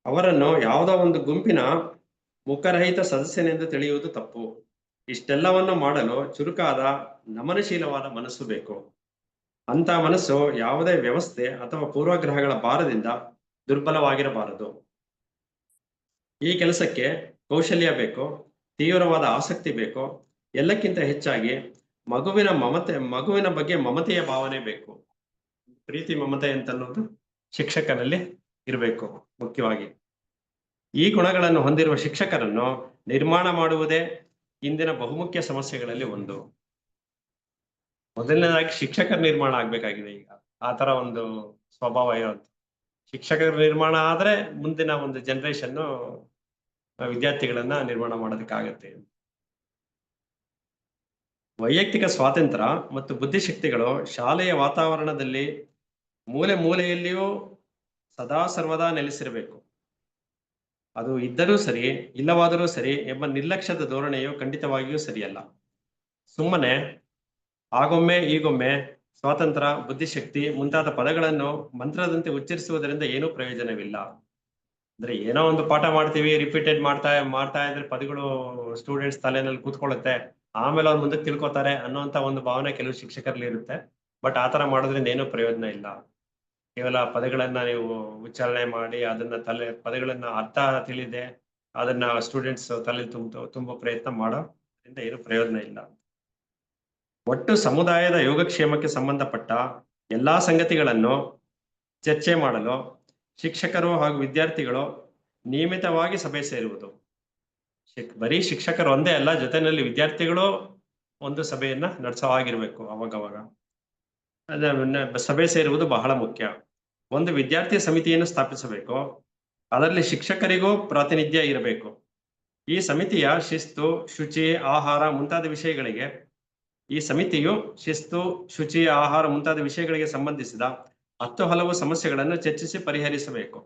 ಅವರನ್ನು ಯಾವುದೋ ಒಂದು ಗುಂಪಿನ ಮುಖರಹಿತ ಸದಸ್ಯನೆಂದು ತಿಳಿಯುವುದು ತಪ್ಪು. ಇಷ್ಟೆಲ್ಲವನ್ನು ಮಾಡಲು ಚುರುಕಾದ ನಮನಶೀಲವಾದ ಮನಸ್ಸು ಬೇಕು. ಅಂತ ಮನಸ್ಸು ಯಾವುದೇ ವ್ಯವಸ್ಥೆ ಅಥವಾ ಪೂರ್ವಗ್ರಹಗಳ ಭಾರದಿಂದ ದುರ್ಬಲವಾಗಿರಬಾರದು. ಈ ಕೆಲಸಕ್ಕೆ ಕೌಶಲ್ಯ ಬೇಕು, ತೀವ್ರವಾದ ಆಸಕ್ತಿ ಬೇಕು, ಎಲ್ಲಕ್ಕಿಂತ ಹೆಚ್ಚಾಗಿ ಮಗುವಿನ ಬಗ್ಗೆ ಮಮತೆಯ ಭಾವನೆ ಬೇಕು. ಪ್ರೀತಿ ಮಮತೆ ಅಂತ ಅನ್ನೋದು ಶಿಕ್ಷಕನಲ್ಲಿ ಇರಬೇಕು ಮುಖ್ಯವಾಗಿ. ಈ ಗುಣಗಳನ್ನು ಹೊಂದಿರುವ ಶಿಕ್ಷಕರನ್ನು ನಿರ್ಮಾಣ ಮಾಡುವುದೇ ಇಂದಿನ ಬಹುಮುಖ್ಯ ಸಮಸ್ಯೆಗಳಲ್ಲಿ ಒಂದು. ಮೊದಲನೇದಾಗಿ ಶಿಕ್ಷಕರ ನಿರ್ಮಾಣ ಆಗ್ಬೇಕಾಗಿದೆ. ಈಗ ಆ ತರ ಒಂದು ಸ್ವಭಾವ ಇರೋದು. ಶಿಕ್ಷಕರ ನಿರ್ಮಾಣ ಆದ್ರೆ ಮುಂದಿನ ಒಂದು ಜನರೇಷನ್ ವಿದ್ಯಾರ್ಥಿಗಳನ್ನ ನಿರ್ಮಾಣ ಮಾಡೋದಕ್ಕಾಗತ್ತೆ. ವೈಯಕ್ತಿಕ ಸ್ವಾತಂತ್ರ್ಯ ಮತ್ತು ಬುದ್ಧಿಶಕ್ತಿಗಳು ಶಾಲೆಯ ವಾತಾವರಣದಲ್ಲಿ ಮೂಲೆ ಮೂಲೆಯಲ್ಲಿಯೂ ಸದಾ ಸರ್ವದಾ ನೆಲೆಸಿರಬೇಕು. ಅದು ಇದ್ದರೂ ಸರಿ ಇಲ್ಲವಾದರೂ ಸರಿ ಎಂಬ ನಿರ್ಲಕ್ಷ್ಯದ ಧೋರಣೆಯು ಖಂಡಿತವಾಗಿಯೂ ಸರಿಯಲ್ಲ. ಸುಮ್ಮನೆ ಆಗೊಮ್ಮೆ ಈಗೊಮ್ಮೆ ಸ್ವಾತಂತ್ರ್ಯ, ಬುದ್ಧಿಶಕ್ತಿ ಮುಂತಾದ ಪದಗಳನ್ನು ಮಂತ್ರದಂತೆ ಉಚ್ಚರಿಸುವುದರಿಂದ ಏನೂ ಪ್ರಯೋಜನವಿಲ್ಲ. ಅಂದ್ರೆ ಏನೋ ಒಂದು ಪಾಠ ಮಾಡ್ತೀವಿ, ರಿಪೀಟೆಡ್ ಮಾಡ್ತಾ ಇದ್ರೆ ಪದಗಳು ಸ್ಟೂಡೆಂಟ್ಸ್ ತಲೆನಲ್ಲಿ ಕೂತ್ಕೊಳ್ಳುತ್ತೆ, ಆಮೇಲೆ ಅವ್ರು ಮುಂದಕ್ಕೆ ತಿಳ್ಕೊತಾರೆ ಅನ್ನೋಂತ ಒಂದು ಭಾವನೆ ಕೆಲವು ಶಿಕ್ಷಕರಲ್ಲಿ ಇರುತ್ತೆ. ಬಟ್ ಆತರ ಮಾಡೋದ್ರಿಂದ ಏನೂ ಪ್ರಯೋಜನ ಇಲ್ಲ. ಕೇವಲ ಪದಗಳನ್ನ ನೀವು ಉಚ್ಚಾರಣೆ ಮಾಡಿ ಅದನ್ನ ಪದಗಳನ್ನ ಅರ್ಥ ತಿಳಿದೆ ಅದನ್ನ ಸ್ಟೂಡೆಂಟ್ಸ್ ತಲೆ ತುಂಬೋ ಪ್ರಯತ್ನ ಮಾಡೋದ್ರಿಂದ ಏನು ಪ್ರಯೋಜನ ಇಲ್ಲ. ಒಟ್ಟು ಸಮುದಾಯದ ಯೋಗಕ್ಷೇಮಕ್ಕೆ ಸಂಬಂಧಪಟ್ಟ ಎಲ್ಲಾ ಸಂಗತಿಗಳನ್ನು ಚರ್ಚೆ ಮಾಡಲು ಶಿಕ್ಷಕರು ಹಾಗೂ ವಿದ್ಯಾರ್ಥಿಗಳು ನಿಯಮಿತವಾಗಿ ಸಭೆ ಸೇರುವುದು. ಬರೀ ಶಿಕ್ಷಕರು ಒಂದೇ ಅಲ್ಲ, ಜೊತೆಯಲ್ಲಿ ವಿದ್ಯಾರ್ಥಿಗಳು ಒಂದು ಸಭೆಯನ್ನ ನಡೆಸವಾಗಿರ್ಬೇಕು ಅವಾಗವಾಗ. ಸಭೆ ಸೇರುವುದು ಬಹಳ ಮುಖ್ಯ. ಒಂದು ವಿದ್ಯಾರ್ಥಿ ಸಮಿತಿಯನ್ನು ಸ್ಥಾಪಿಸಬೇಕು. ಅದರಲ್ಲಿ ಶಿಕ್ಷಕರಿಗೂ ಪ್ರಾತಿನಿಧ್ಯ ಇರಬೇಕು. ಈ ಸಮಿತಿಯ ಶಿಸ್ತು, ಶುಚಿ, ಆಹಾರ ಮುಂತಾದ ವಿಷಯಗಳಿಗೆ ಸಂಬಂಧಿಸಿದ 10 ಹಲವು ಸಮಸ್ಯೆಗಳನ್ನು ಚರ್ಚಿಸಿ ಪರಿಹರಿಸಬೇಕು.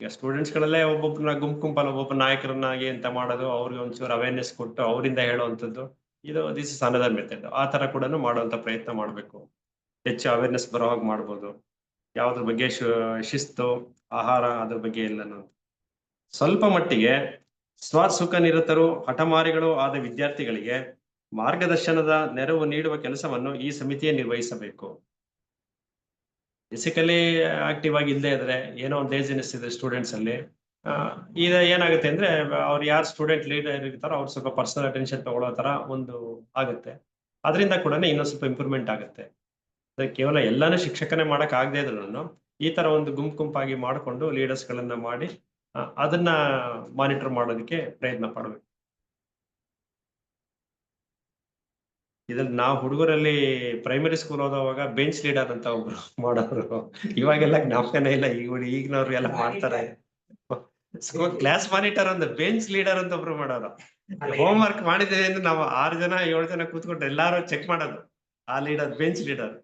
ಈಗ ಸ್ಟೂಡೆಂಟ್ಸ್ ಗಳಲ್ಲೇ ಒಬ್ಬೊಬ್ಬರನ್ನ ಗುಂಪಲ್ಲಿ ಒಬ್ಬೊಬ್ಬ ನಾಯಕರನ್ನಾಗಿ ಅಂತ ಮಾಡೋದು, ಅವ್ರಿಗೆ ಒಂಚೂರು ಅವೇರ್ನೆಸ್ ಕೊಟ್ಟು ಅವರಿಂದ ಹೇಳುವಂಥದ್ದು, ದಿಸ್ ಇಸ್ ಅನದರ್ ಮೆಥಡ್. ಆ ತರ ಕೂಡ ಮಾಡುವಂತ ಪ್ರಯತ್ನ ಮಾಡಬೇಕು. ಹೆಚ್ಚು ಅವೇರ್ನೆಸ್ ಬರೋ ಹಾಗೆ ಮಾಡ್ಬೋದು. ಯಾವ್ದ್ರ ಬಗ್ಗೆ ಶಿಸ್ತು, ಆಹಾರ, ಅದ್ರ ಬಗ್ಗೆ ಎಲ್ಲನೂ. ಸ್ವಲ್ಪ ಮಟ್ಟಿಗೆ ಸ್ವಸುಖ ನಿರತರು, ಹಠಮಾರಿಗಳು ಆದ ವಿದ್ಯಾರ್ಥಿಗಳಿಗೆ ಮಾರ್ಗದರ್ಶನದ ನೆರವು ನೀಡುವ ಕೆಲಸವನ್ನು ಈ ಸಮಿತಿಯೇ ನಿರ್ವಹಿಸಬೇಕು. ಬೇಸಿಕಲಿ ಆಕ್ಟಿವ್ ಆಗಿ ಇಲ್ಲದೆ ಇದ್ರೆ, ಏನೋ ಒಂದು ಲೇಜಿನೆಸ್ ಇದೆ ಸ್ಟೂಡೆಂಟ್ಸ್ ಅಲ್ಲಿ, ಈಗ ಏನಾಗುತ್ತೆ ಅಂದ್ರೆ ಅವ್ರು ಯಾರು ಸ್ಟೂಡೆಂಟ್ ಲೀಡರ್ ಇರ್ತಾರೋ ಅವ್ರು ಸ್ವಲ್ಪ ಪರ್ಸನಲ್ ಅಟೆನ್ಷನ್ ತಗೊಳ್ಳೋ ತರ ಒಂದು ಆಗುತ್ತೆ. ಅದರಿಂದ ಕೂಡ ಇನ್ನೊಂದು ಸ್ವಲ್ಪ ಇಂಪ್ರೂವ್ಮೆಂಟ್ ಆಗುತ್ತೆ. ಕೇವಲ ಎಲ್ಲಾನು ಶಿಕ್ಷಕನೇ ಮಾಡಕ್ ಆಗದೆ ಇದ್ರು ಈ ತರ ಒಂದು ಗುಂಪಾಗಿ ಮಾಡಿಕೊಂಡು ಲೀಡರ್ಸ್ ಗಳನ್ನ ಮಾಡಿ ಅದನ್ನ ಮಾನಿಟರ್ ಮಾಡೋದಕ್ಕೆ ಪ್ರಯತ್ನ ಪಡಬೇಕು. ಇದ್ರಲ್ಲಿ ನಾವು ಹುಡುಗರಲ್ಲಿ ಪ್ರೈಮರಿ ಸ್ಕೂಲ್ ಓದುವಾಗ ಬೆಂಚ್ ಲೀಡರ್ ಅಂತ ಒಬ್ರು ಮಾಡೋರು. ಇವಾಗೆಲ್ಲ ಜ್ಞಾಪಕನೇ ಇಲ್ಲ. ಈಗಿನವ್ರು ಎಲ್ಲ ಮಾಡ್ತಾರೆ. ಸ್ಕೂಲ್ ಕ್ಲಾಸ್ ಮಾನಿಟರ್ ಒಂದು ಬೆಂಚ್ ಲೀಡರ್ ಅಂತ ಒಬ್ರು ಮಾಡೋರು. ಹೋಮ್ ವರ್ಕ್ ಮಾಡಿದ್ದೇವೆ ಅಂದ್ರೆ ನಾವು 6 ಜನ 7 ಜನ ಕೂತ್ಕೊಂಡು ಎಲ್ಲಾರು ಚೆಕ್ ಮಾಡೋದು. ಆ ಲೀಡರ್ ಬೆಂಚ್ ಲೀಡರ್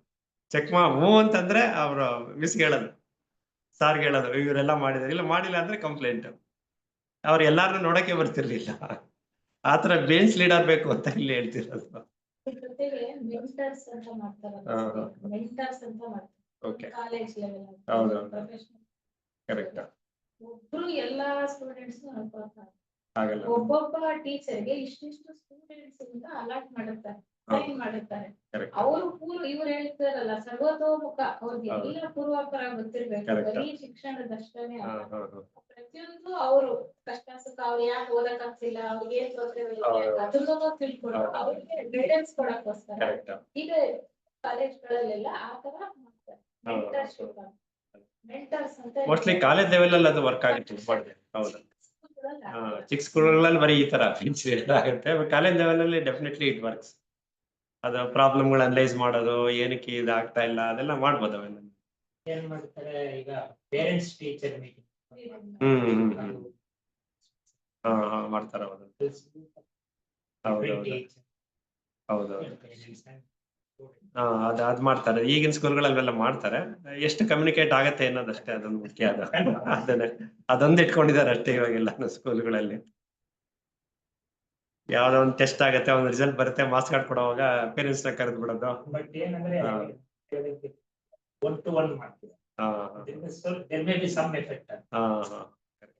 ಚೆಕ್ ಹ್ಞೂ ಅಂತಂದ್ರೆ ಅವ್ರು ಮಿಸ್ಗೆ ಹೇಳೋದು, ಸಾರ್ಗೆ ಹೇಳೋದು ಇವರೆಲ್ಲ ಮಾಡಿದಾರೆ, ಇಲ್ಲ ಮಾಡಿಲ್ಲ ಅಂದ್ರೆ ಕಂಪ್ಲೇಂಟ್. ಅವ್ರು ಎಲ್ಲಾರನ್ನೂ ನೋಡಕ್ಕೆ ಬರ್ತಿರ್ಲಿಲ್ಲ. ಆತರ ಬೆಂಚ್ ಲೀಡರ್ ಬೇಕು ಅಂತ ಇಲ್ಲಿ ಹೇಳ್ತಿರೋದು. ಜೊತೆಗೆ ಮೆಂಟರ್ಸ್ ಅಂತ ಮಾಡ್ತಾರಲ್ಲ, ಮೆಂಟರ್ಸ್ ಅಂತ ಮಾಡ್ತಾರೆ ಓಕೆ, ಕಾಲೇಜ್ ಲೆವೆಲ್ ಹೌದು, ಪ್ರೊಫೆಷನಲ್. ಕರೆಕ್ಟ್. ಒಬ್ರು ಎಲ್ಲಾ ಸ್ಟೂಡೆಂಟ್ಸ್ ಆಗಲ್ಲ. ಒಬ್ಬೊಬ್ಬ ಟೀಚರ್ಗೆ ಇಷ್ಟಿಷ್ಟು ಸ್ಟೂಡೆಂಟ್ಸ್ ಅಂತ ಅಲಾಟ್ ಮಾಡುತ್ತಾರೆ, ಸೈನ್ ಮಾಡುತ್ತಾರೆ. ಕರೆಕ್ಟ್. ಅವರು ಇವ್ರು ಹೇಳ್ತಾರಲ್ಲ ಸರ್ವತೋಮುಖ, ಅವ್ರಿಗೆ ಎಲ್ಲ ಪೂರ್ವಾಪರ ಗೊತ್ತಿರ್ಬೇಕು. Correct. ಬರೀ ಶಿಕ್ಷಣದಷ್ಟೇನೆ ಹಾ, ಅಲ್ಲ, ಹಾ, ಹಾ. ಪ್ರತಿಯೊಂದು ಅವರು ಕಷ್ಟ ಸುಖ, ಅವ್ರು ಯಾಕೆ ಓದಕ್ ಆಗ್ತಿಲ್ಲ, ಅವ್ರಿಗೆ ಏನ್ ತೊಂದ್ರೆ ಇದೆ ಹೌದು. ಅದನ್ನು ತಿಳ್ಕೊಂಡು ಹೌದು. ಅವ್ರಿಗೆ ಗೈಡೆನ್ಸ್ ಕೊಡಕ್ಕೋಸ್ಕರ ಕರೆಕ್ಟ್. ಈಗ ಕಾಲೇಜ್ಗಳಲ್ಲೆಲ್ಲ ಆ ತರ ಮಾಡ್ತಾರೆ. ಹೌದು. ಮೆಂಟರ್ಶಿಪ್, ಮೆಂಟರ್ಸ್ ಅಂತ ಮೋಸ್ಟ್ಲಿ ಕಾಲೇಜ್ ಲೆವೆಲ್ ಅಲ್ಲಿ ಅದು ವರ್ಕ್ ಆಗುತ್ತೆ. ಹೌದು. ಚಿಕ್ಕ ಸ್ಕೂಲ್ಗಳಲ್ಲಿ ಬರೀ ಈ ತರ ಆಗುತ್ತೆ. ಕಾಲೇಜ್ ಲೆವೆಲ್ ಅಲ್ಲಿ ಡೆಫಿನೆಟ್ಲಿ ಇಟ್ ವರ್ಕ್ಸ್. ಅದು ಪ್ರಾಬ್ಲಮ್ಗಳು ಅನಲೈಸ್ ಮಾಡೋದು, ಏನಕ್ಕೆ ಇದಾಗ್ತಾ ಇಲ್ಲ ಅದೆಲ್ಲ ಮಾಡ್ಬೋದು ಅವೆಲ್ಲ. ಏನ್ ಮಾಡ್ತಾರೆ ಈಗ ಪೇರೆಂಟ್ಸ್ ಟೀಚರ್ ಮೀಟಿಂಗ್ ಮಾಡ್ತಾರ. ಹೌದು, ಅದ್ ಮಾಡ್ತಾರೆ. ಈಗಿನ ಸ್ಕೂಲ್ಗಳಲ್ಲಿ ಅವೆಲ್ಲ ಮಾಡ್ತಾರೆ. ಎಷ್ಟು ಕಮ್ಯುನಿಕೇಟ್ ಆಗತ್ತೆ ಅನ್ನೋದಷ್ಟೇ ಅದೊಂದು ಮುಖ್ಯ. ಅದೊಂದು ಇಟ್ಕೊಂಡಿದ್ದಾರೆ ಅಷ್ಟೇ ಇವಾಗೆಲ್ಲ ಸ್ಕೂಲ್ಗಳಲ್ಲಿ. ಯಾವ್ದೋ ಒಂದು ಟೆಸ್ಟ್ ಆಗತ್ತೆ, ಒಂದು ರಿಸಲ್ಟ್ ಬರುತ್ತೆ, ಮಾರ್ಕ್ಸ್ ಕಾರ್ಡ್ ಕೊಡುವಾಗ ಪೇರೆಂಟ್ಸ್ ನ ಕರೆದು ಬಿಡೋದು. ಬಟ್ ಏನಂದ್ರೆ ಒನ್ ಟು ಒನ್ ಮಾಡ್ತೀವಿ. there may be some effect.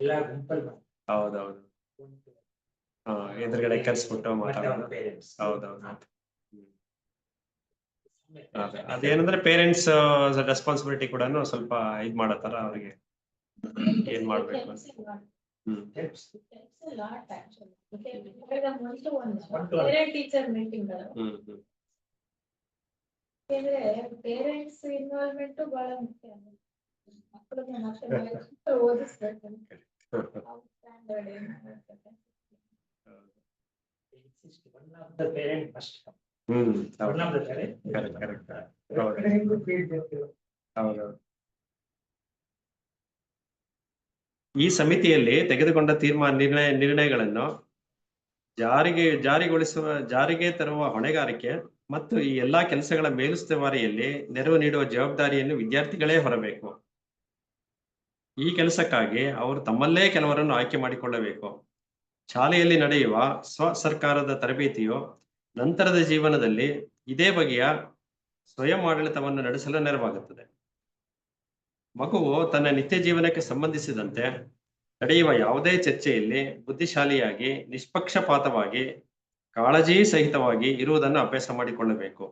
ಎಲ್ಲ ಗುಂಪಲ್ಲಿ ಹೌದೌದು. ಎದುರುಗಡೆ ಕರ್ಸ್ಬಿಟ್ಟು ಮಾತಾಡೋದು. ಹೌದೌದು. ಅದೇನಂದ್ರೆ ಪೇರೆಂಟ್ಸ್ ರೆಸ್ಪಾನ್ಸಿಬಿಲಿಟಿ ಕೂಡ ಸ್ವಲ್ಪ ಇದ್ ಮಾಡತ್ತಾರ ಅವ್ರಿಗೆ ಏನ್ ಮಾಡ್ಬೇಕು ಅಂತ. ಟೀಚರ್ ಮೀಟಿಂಗ್ ಪೇರೆಂಟ್ಸ್ ಇನ್ವಾಲ್ವ್ಮೆಂಟ್ ಬಹಳ ಮುಖ್ಯ. ಮಕ್ಕಳಿಗೆ ಓದಿಸ್ಬೇಕು. ಈ ಸಮಿತಿಯಲ್ಲಿ ತೆಗೆದುಕೊಂಡ ನಿರ್ಣಯಗಳನ್ನು ಜಾರಿಗೆ ತರುವ ಹೊಣೆಗಾರಿಕೆ ಮತ್ತು ಈ ಎಲ್ಲಾ ಕೆಲಸಗಳ ಮೇಲುಸ್ತುವಾರಿಯಲ್ಲಿ ನೆರವು ನೀಡುವ ಜವಾಬ್ದಾರಿಯನ್ನು ವಿದ್ಯಾರ್ಥಿಗಳೇ ಹೊರಬೇಕು. ಈ ಕೆಲಸಕ್ಕಾಗಿ ಅವರು ತಮ್ಮಲ್ಲೇ ಕೆಲವರನ್ನು ಆಯ್ಕೆ ಮಾಡಿಕೊಳ್ಳಬೇಕು. ಶಾಲೆಯಲ್ಲಿ ನಡೆಯುವ ಸರ್ಕಾರದ ತರಬೇತಿಯು ನಂತರದ ಜೀವನದಲ್ಲಿ ಇದೇ ಬಗೆಯ ಸ್ವಯಂ ಆಡಳಿತವನ್ನು ನಡೆಸಲು ನೆರವಾಗುತ್ತದೆ. ಮಗುವು ತನ್ನ ನಿತ್ಯ ಜೀವನಕ್ಕೆ ಸಂಬಂಧಿಸಿದಂತೆ ನಡೆಯುವ ಯಾವುದೇ ಚರ್ಚೆಯಲ್ಲಿ ಬುದ್ಧಿಶಾಲಿಯಾಗಿ, ನಿಷ್ಪಕ್ಷಪಾತವಾಗಿ, ಕಾಳಜಿ ಸಹಿತವಾಗಿ ಇರುವುದನ್ನು ಅಭ್ಯಾಸ ಮಾಡಿಕೊಳ್ಳಬೇಕು.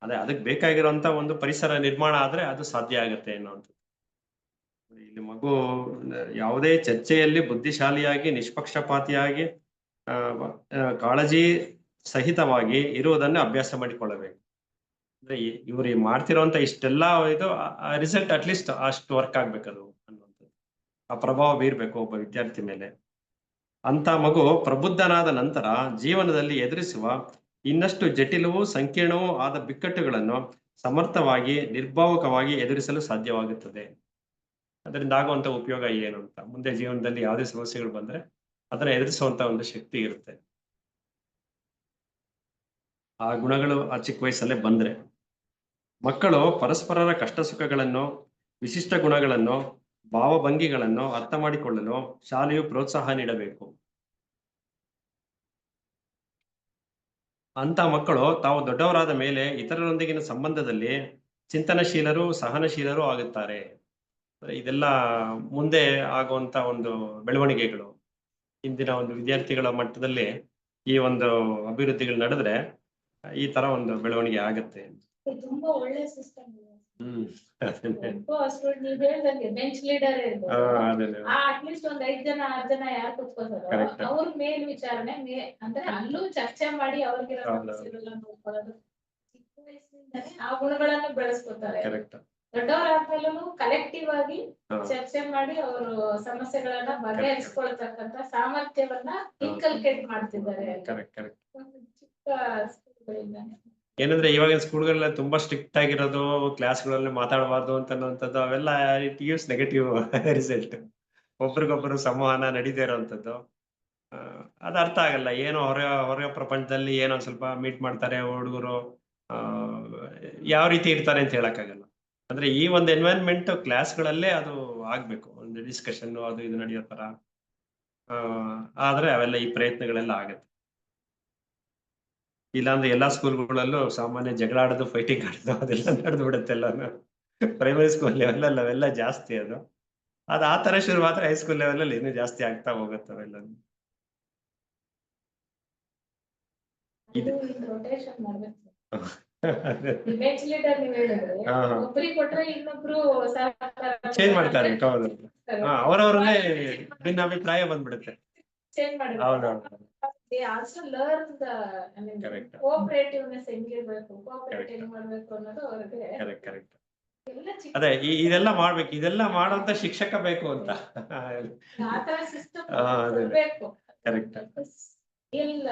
ಅದಕ್ಕೆ ಬೇಕಾಗಿರುವಂತ ಒಂದು ಪರಿಸರ ನಿರ್ಮಾಣ ಆದ್ರೆ ಅದು ಸಾಧ್ಯ ಆಗುತ್ತೆ ಅನ್ನುವಂಥದ್ದು. ಇಲ್ಲಿ ಮಗು ಯಾವುದೇ ಚರ್ಚೆಯಲ್ಲಿ ಬುದ್ಧಿಶಾಲಿಯಾಗಿ, ನಿಷ್ಪಕ್ಷಪಾತಿಯಾಗಿ, ಕಾಳಜಿ ಸಹಿತವಾಗಿ ಇರುವುದನ್ನು ಅಭ್ಯಾಸ ಮಾಡಿಕೊಳ್ಳಬೇಕು. ಅಂದ್ರೆ ಇವ್ರು ಮಾಡ್ತಿರೋಂತ ಇಷ್ಟೆಲ್ಲ ಇದು ರಿಸಲ್ಟ್ ಅಟ್ಲೀಸ್ಟ್ ಅಷ್ಟು ವರ್ಕ್ ಆಗ್ಬೇಕದು ಅನ್ನುವಂಥದ್ದು. ಆ ಪ್ರಭಾವ ಬೀರ್ಬೇಕು ಒಬ್ಬ ವಿದ್ಯಾರ್ಥಿ ಮೇಲೆ. ಅಂತ ಮಗು ಪ್ರಬುದ್ಧನಾದ ನಂತರ ಜೀವನದಲ್ಲಿ ಎದುರಿಸುವ ಇನ್ನಷ್ಟು ಜಟಿಲವೂ ಸಂಕೀರ್ಣವೂ ಆದ ಬಿಕ್ಕಟ್ಟುಗಳನ್ನು ಸಮರ್ಥವಾಗಿ, ನಿರ್ಭಾವಕವಾಗಿ ಎದುರಿಸಲು ಸಾಧ್ಯವಾಗುತ್ತದೆ. ಅದರಿಂದ ಆಗುವಂತ ಉಪಯೋಗ ಏನು ಅಂತ, ಮುಂದೆ ಜೀವನದಲ್ಲಿ ಯಾವುದೇ ಸಮಸ್ಯೆಗಳು ಬಂದ್ರೆ ಅದನ್ನ ಎದುರಿಸುವಂತ ಒಂದು ಶಕ್ತಿ ಇರುತ್ತೆ. ಆ ಗುಣಗಳು ಆ ಚಿಕ್ಕ ವಯಸ್ಸಲ್ಲೇ ಬಂದ್ರೆ ಮಕ್ಕಳು ಪರಸ್ಪರರ ಕಷ್ಟ ಸುಖಗಳನ್ನು, ವಿಶಿಷ್ಟ ಗುಣಗಳನ್ನು, ಭಾವಭಂಗಿಗಳನ್ನು ಅರ್ಥ ಮಾಡಿಕೊಳ್ಳಲು ಶಾಲೆಯು ಪ್ರೋತ್ಸಾಹ ನೀಡಬೇಕು. ಅಂತ ಮಕ್ಕಳು ತಾವು ದೊಡ್ಡವರಾದ ಮೇಲೆ ಇತರರೊಂದಿಗಿನ ಸಂಬಂಧದಲ್ಲಿ ಚಿಂತನಶೀಲರು, ಸಹನಶೀಲರು ಆಗುತ್ತಾರೆ. ಇದೆಲ್ಲ ಮುಂದೆ ಆಗುವಂತ ಒಂದು ಬೆಳವಣಿಗೆಗಳು. ಇಂದಿನ ಒಂದು ವಿದ್ಯಾರ್ಥಿಗಳ ಮಟ್ಟದಲ್ಲಿ ಈ ಒಂದು ಅಭಿವೃದ್ಧಿಗಳು ನಡೆದ್ರೆ ಈ ತರ ಒಂದು ಬೆಳವಣಿಗೆ ಆಗತ್ತೆ. ತುಂಬಾ ಒಳ್ಳೆ ಸಿಸ್ಟಮ್. ನೀವ್ ಹೇಳ್ದಂಗೆ ಬೆಂಚ್ ಲೀಡರ್ ಅಟ್ಲೀಸ್ಟ್ ಒಂದ್ 5 ಜನ 6 ಜನ ಯಾರು ಕೂತ್ಕೋತಾರೋ ಅವ್ರ ಮೇಲ್ ವಿಚಾರಣೆ ಅಂದ್ರೆ ಅಲ್ಲೂ ಚರ್ಚೆ ಮಾಡಿ ಅವ್ರಿಗಿರೋ ಸಮಸ್ಯೆಗಳನ್ನ ನೋಡ್ಕೊಳ್ಳೋದು. ಚಿಕ್ಕ ವಯಸ್ಸಿನಿಂದನೇ ಆ ಗುಣಗಳನ್ನು ಬೆಳೆಸ್ಕೊತಾರೆ. ದೊಡ್ಡವರಾದ್ಮೇಲೂ ಕಲೆಕ್ಟಿವ್ ಆಗಿ ಚರ್ಚೆ ಮಾಡಿ ಅವರು ಸಮಸ್ಯೆಗಳನ್ನ ಬಗೆಹರಿಸ್ಕೊಳ್ತಕ್ಕಂತ ಸಾಮರ್ಥ್ಯವನ್ನ ಇನ್ಕಲ್ಕೇಟ್ ಮಾಡ್ತಿದ್ದಾರೆ. ಚಿಕ್ಕ ಏನಂದ್ರೆ ಇವಾಗಿನ ಸ್ಕೂಲ್ಗಳೆಲ್ಲ ತುಂಬಾ ಸ್ಟ್ರಿಕ್ಟ್ ಆಗಿರೋದು, ಕ್ಲಾಸ್ಗಳಲ್ಲಿ ಮಾತಾಡಬಾರ್ದು ಅಂತನ್ನುವಂಥದ್ದು, ಅವೆಲ್ಲ ಇಟ್ ಗಿವ್ಸ್ ನೆಗೆಟಿವ್ ರಿಸಲ್ಟ್. ಒಬ್ರಿಗೊಬ್ರು ಸಂವಹನ ನಡೀದೇ ಇರೋವಂಥದ್ದು. ಅದು ಅರ್ಥ ಆಗಲ್ಲ. ಏನೋ ಹೊರ ಪ್ರಪಂಚದಲ್ಲಿ ಏನೋ ಸ್ವಲ್ಪ ಮೀಟ್ ಮಾಡ್ತಾರೆ ಹುಡುಗರು, ಯಾವ ರೀತಿ ಇರ್ತಾರೆ ಅಂತ ಹೇಳಕ್ಕಾಗಲ್ಲ. ಅಂದ್ರೆ ಈ ಒಂದು ಎನ್ವೈರನ್ಮೆಂಟ್ ಕ್ಲಾಸ್ಗಳಲ್ಲೇ ಅದು ಆಗ್ಬೇಕು, ಒಂದು ಡಿಸ್ಕಷನ್ ಅದು ಇದು ನಡೆಯೋ ತರ. ಆದ್ರೆ ಅವೆಲ್ಲ ಈ ಪ್ರಯತ್ನಗಳೆಲ್ಲ ಆಗತ್ತೆ. ಇಲ್ಲಾಂದ್ರೆ ಎಲ್ಲಾ ಸ್ಕೂಲ್ಗಳಲ್ಲೂ ಸಾಮಾನ್ಯ ಜಗಳ ಆಡೋದು, ಫೈಟಿಂಗ್ ಆಡೋದು ಅದೆಲ್ಲ ನಡೆದು ಬಿಡುತ್ತೆ ಎಲ್ಲಾನು. ಪ್ರೈಮರಿ ಸ್ಕೂಲ್ ಲೆವೆಲ್ ಅವೆಲ್ಲ ಜಾಸ್ತಿ ಅದು. ಆ ತರ ಶುರು ಮಾತ್ರ ಹೈಸ್ಕೂಲ್ ಲೆವೆಲ್ ಅಲ್ಲಿ ಇನ್ನೂ ಜಾಸ್ತಿ ಆಗ್ತಾ ಹೋಗುತ್ತೆ ಅವೆಲ್ಲ. ರೊಟೇಷನ್ ಮಾಡ್ಬೇಕು. ಇಮೇಜ್ ಲೀಡರ್ ನೀವು ಹೇಳಿದ್ರೆ ಒಬ್ಬರಿಗೆ ಕೊಟ್ರೆ ಇನ್ನೊಬ್ರು ಚೇಂಜ್ ಮಾಡ್ತಾ ಇರ್ಬೇಕು. ಹೌದು, ಅವರವರಲ್ಲೇ ಭಿನ್ನಾಭಿಪ್ರಾಯ ಬಂದ್ಬಿಡುತ್ತೆ. ಚೇಂಜ್ ಮಾಡಿ. ಹೌದೌದು, they also learn the Correct. cooperativeness ಹೆಂಗಿರ್ಬೇಕು, ಕೋಆಪರೇಟ್ ಹೆಂಗ್ ಮಾಡ್ಬೇಕು ಅನ್ನೋದು ಅವ್ರಿಗೆ ಕರೆಕ್ಟ್. ಅದೇ ಇದೆಲ್ಲ ಮಾಡ್ಬೇಕು, ಇದೆಲ್ಲ ಮಾಡುವಂತ ಶಿಕ್ಷಕ ಬೇಕು ಅಂತ. ಆತರ ಸಿಸ್ಟಮ್ ಅದೇ. ಬೇಕು. ಕರೆಕ್ಟ್. ಇಲ್ಲ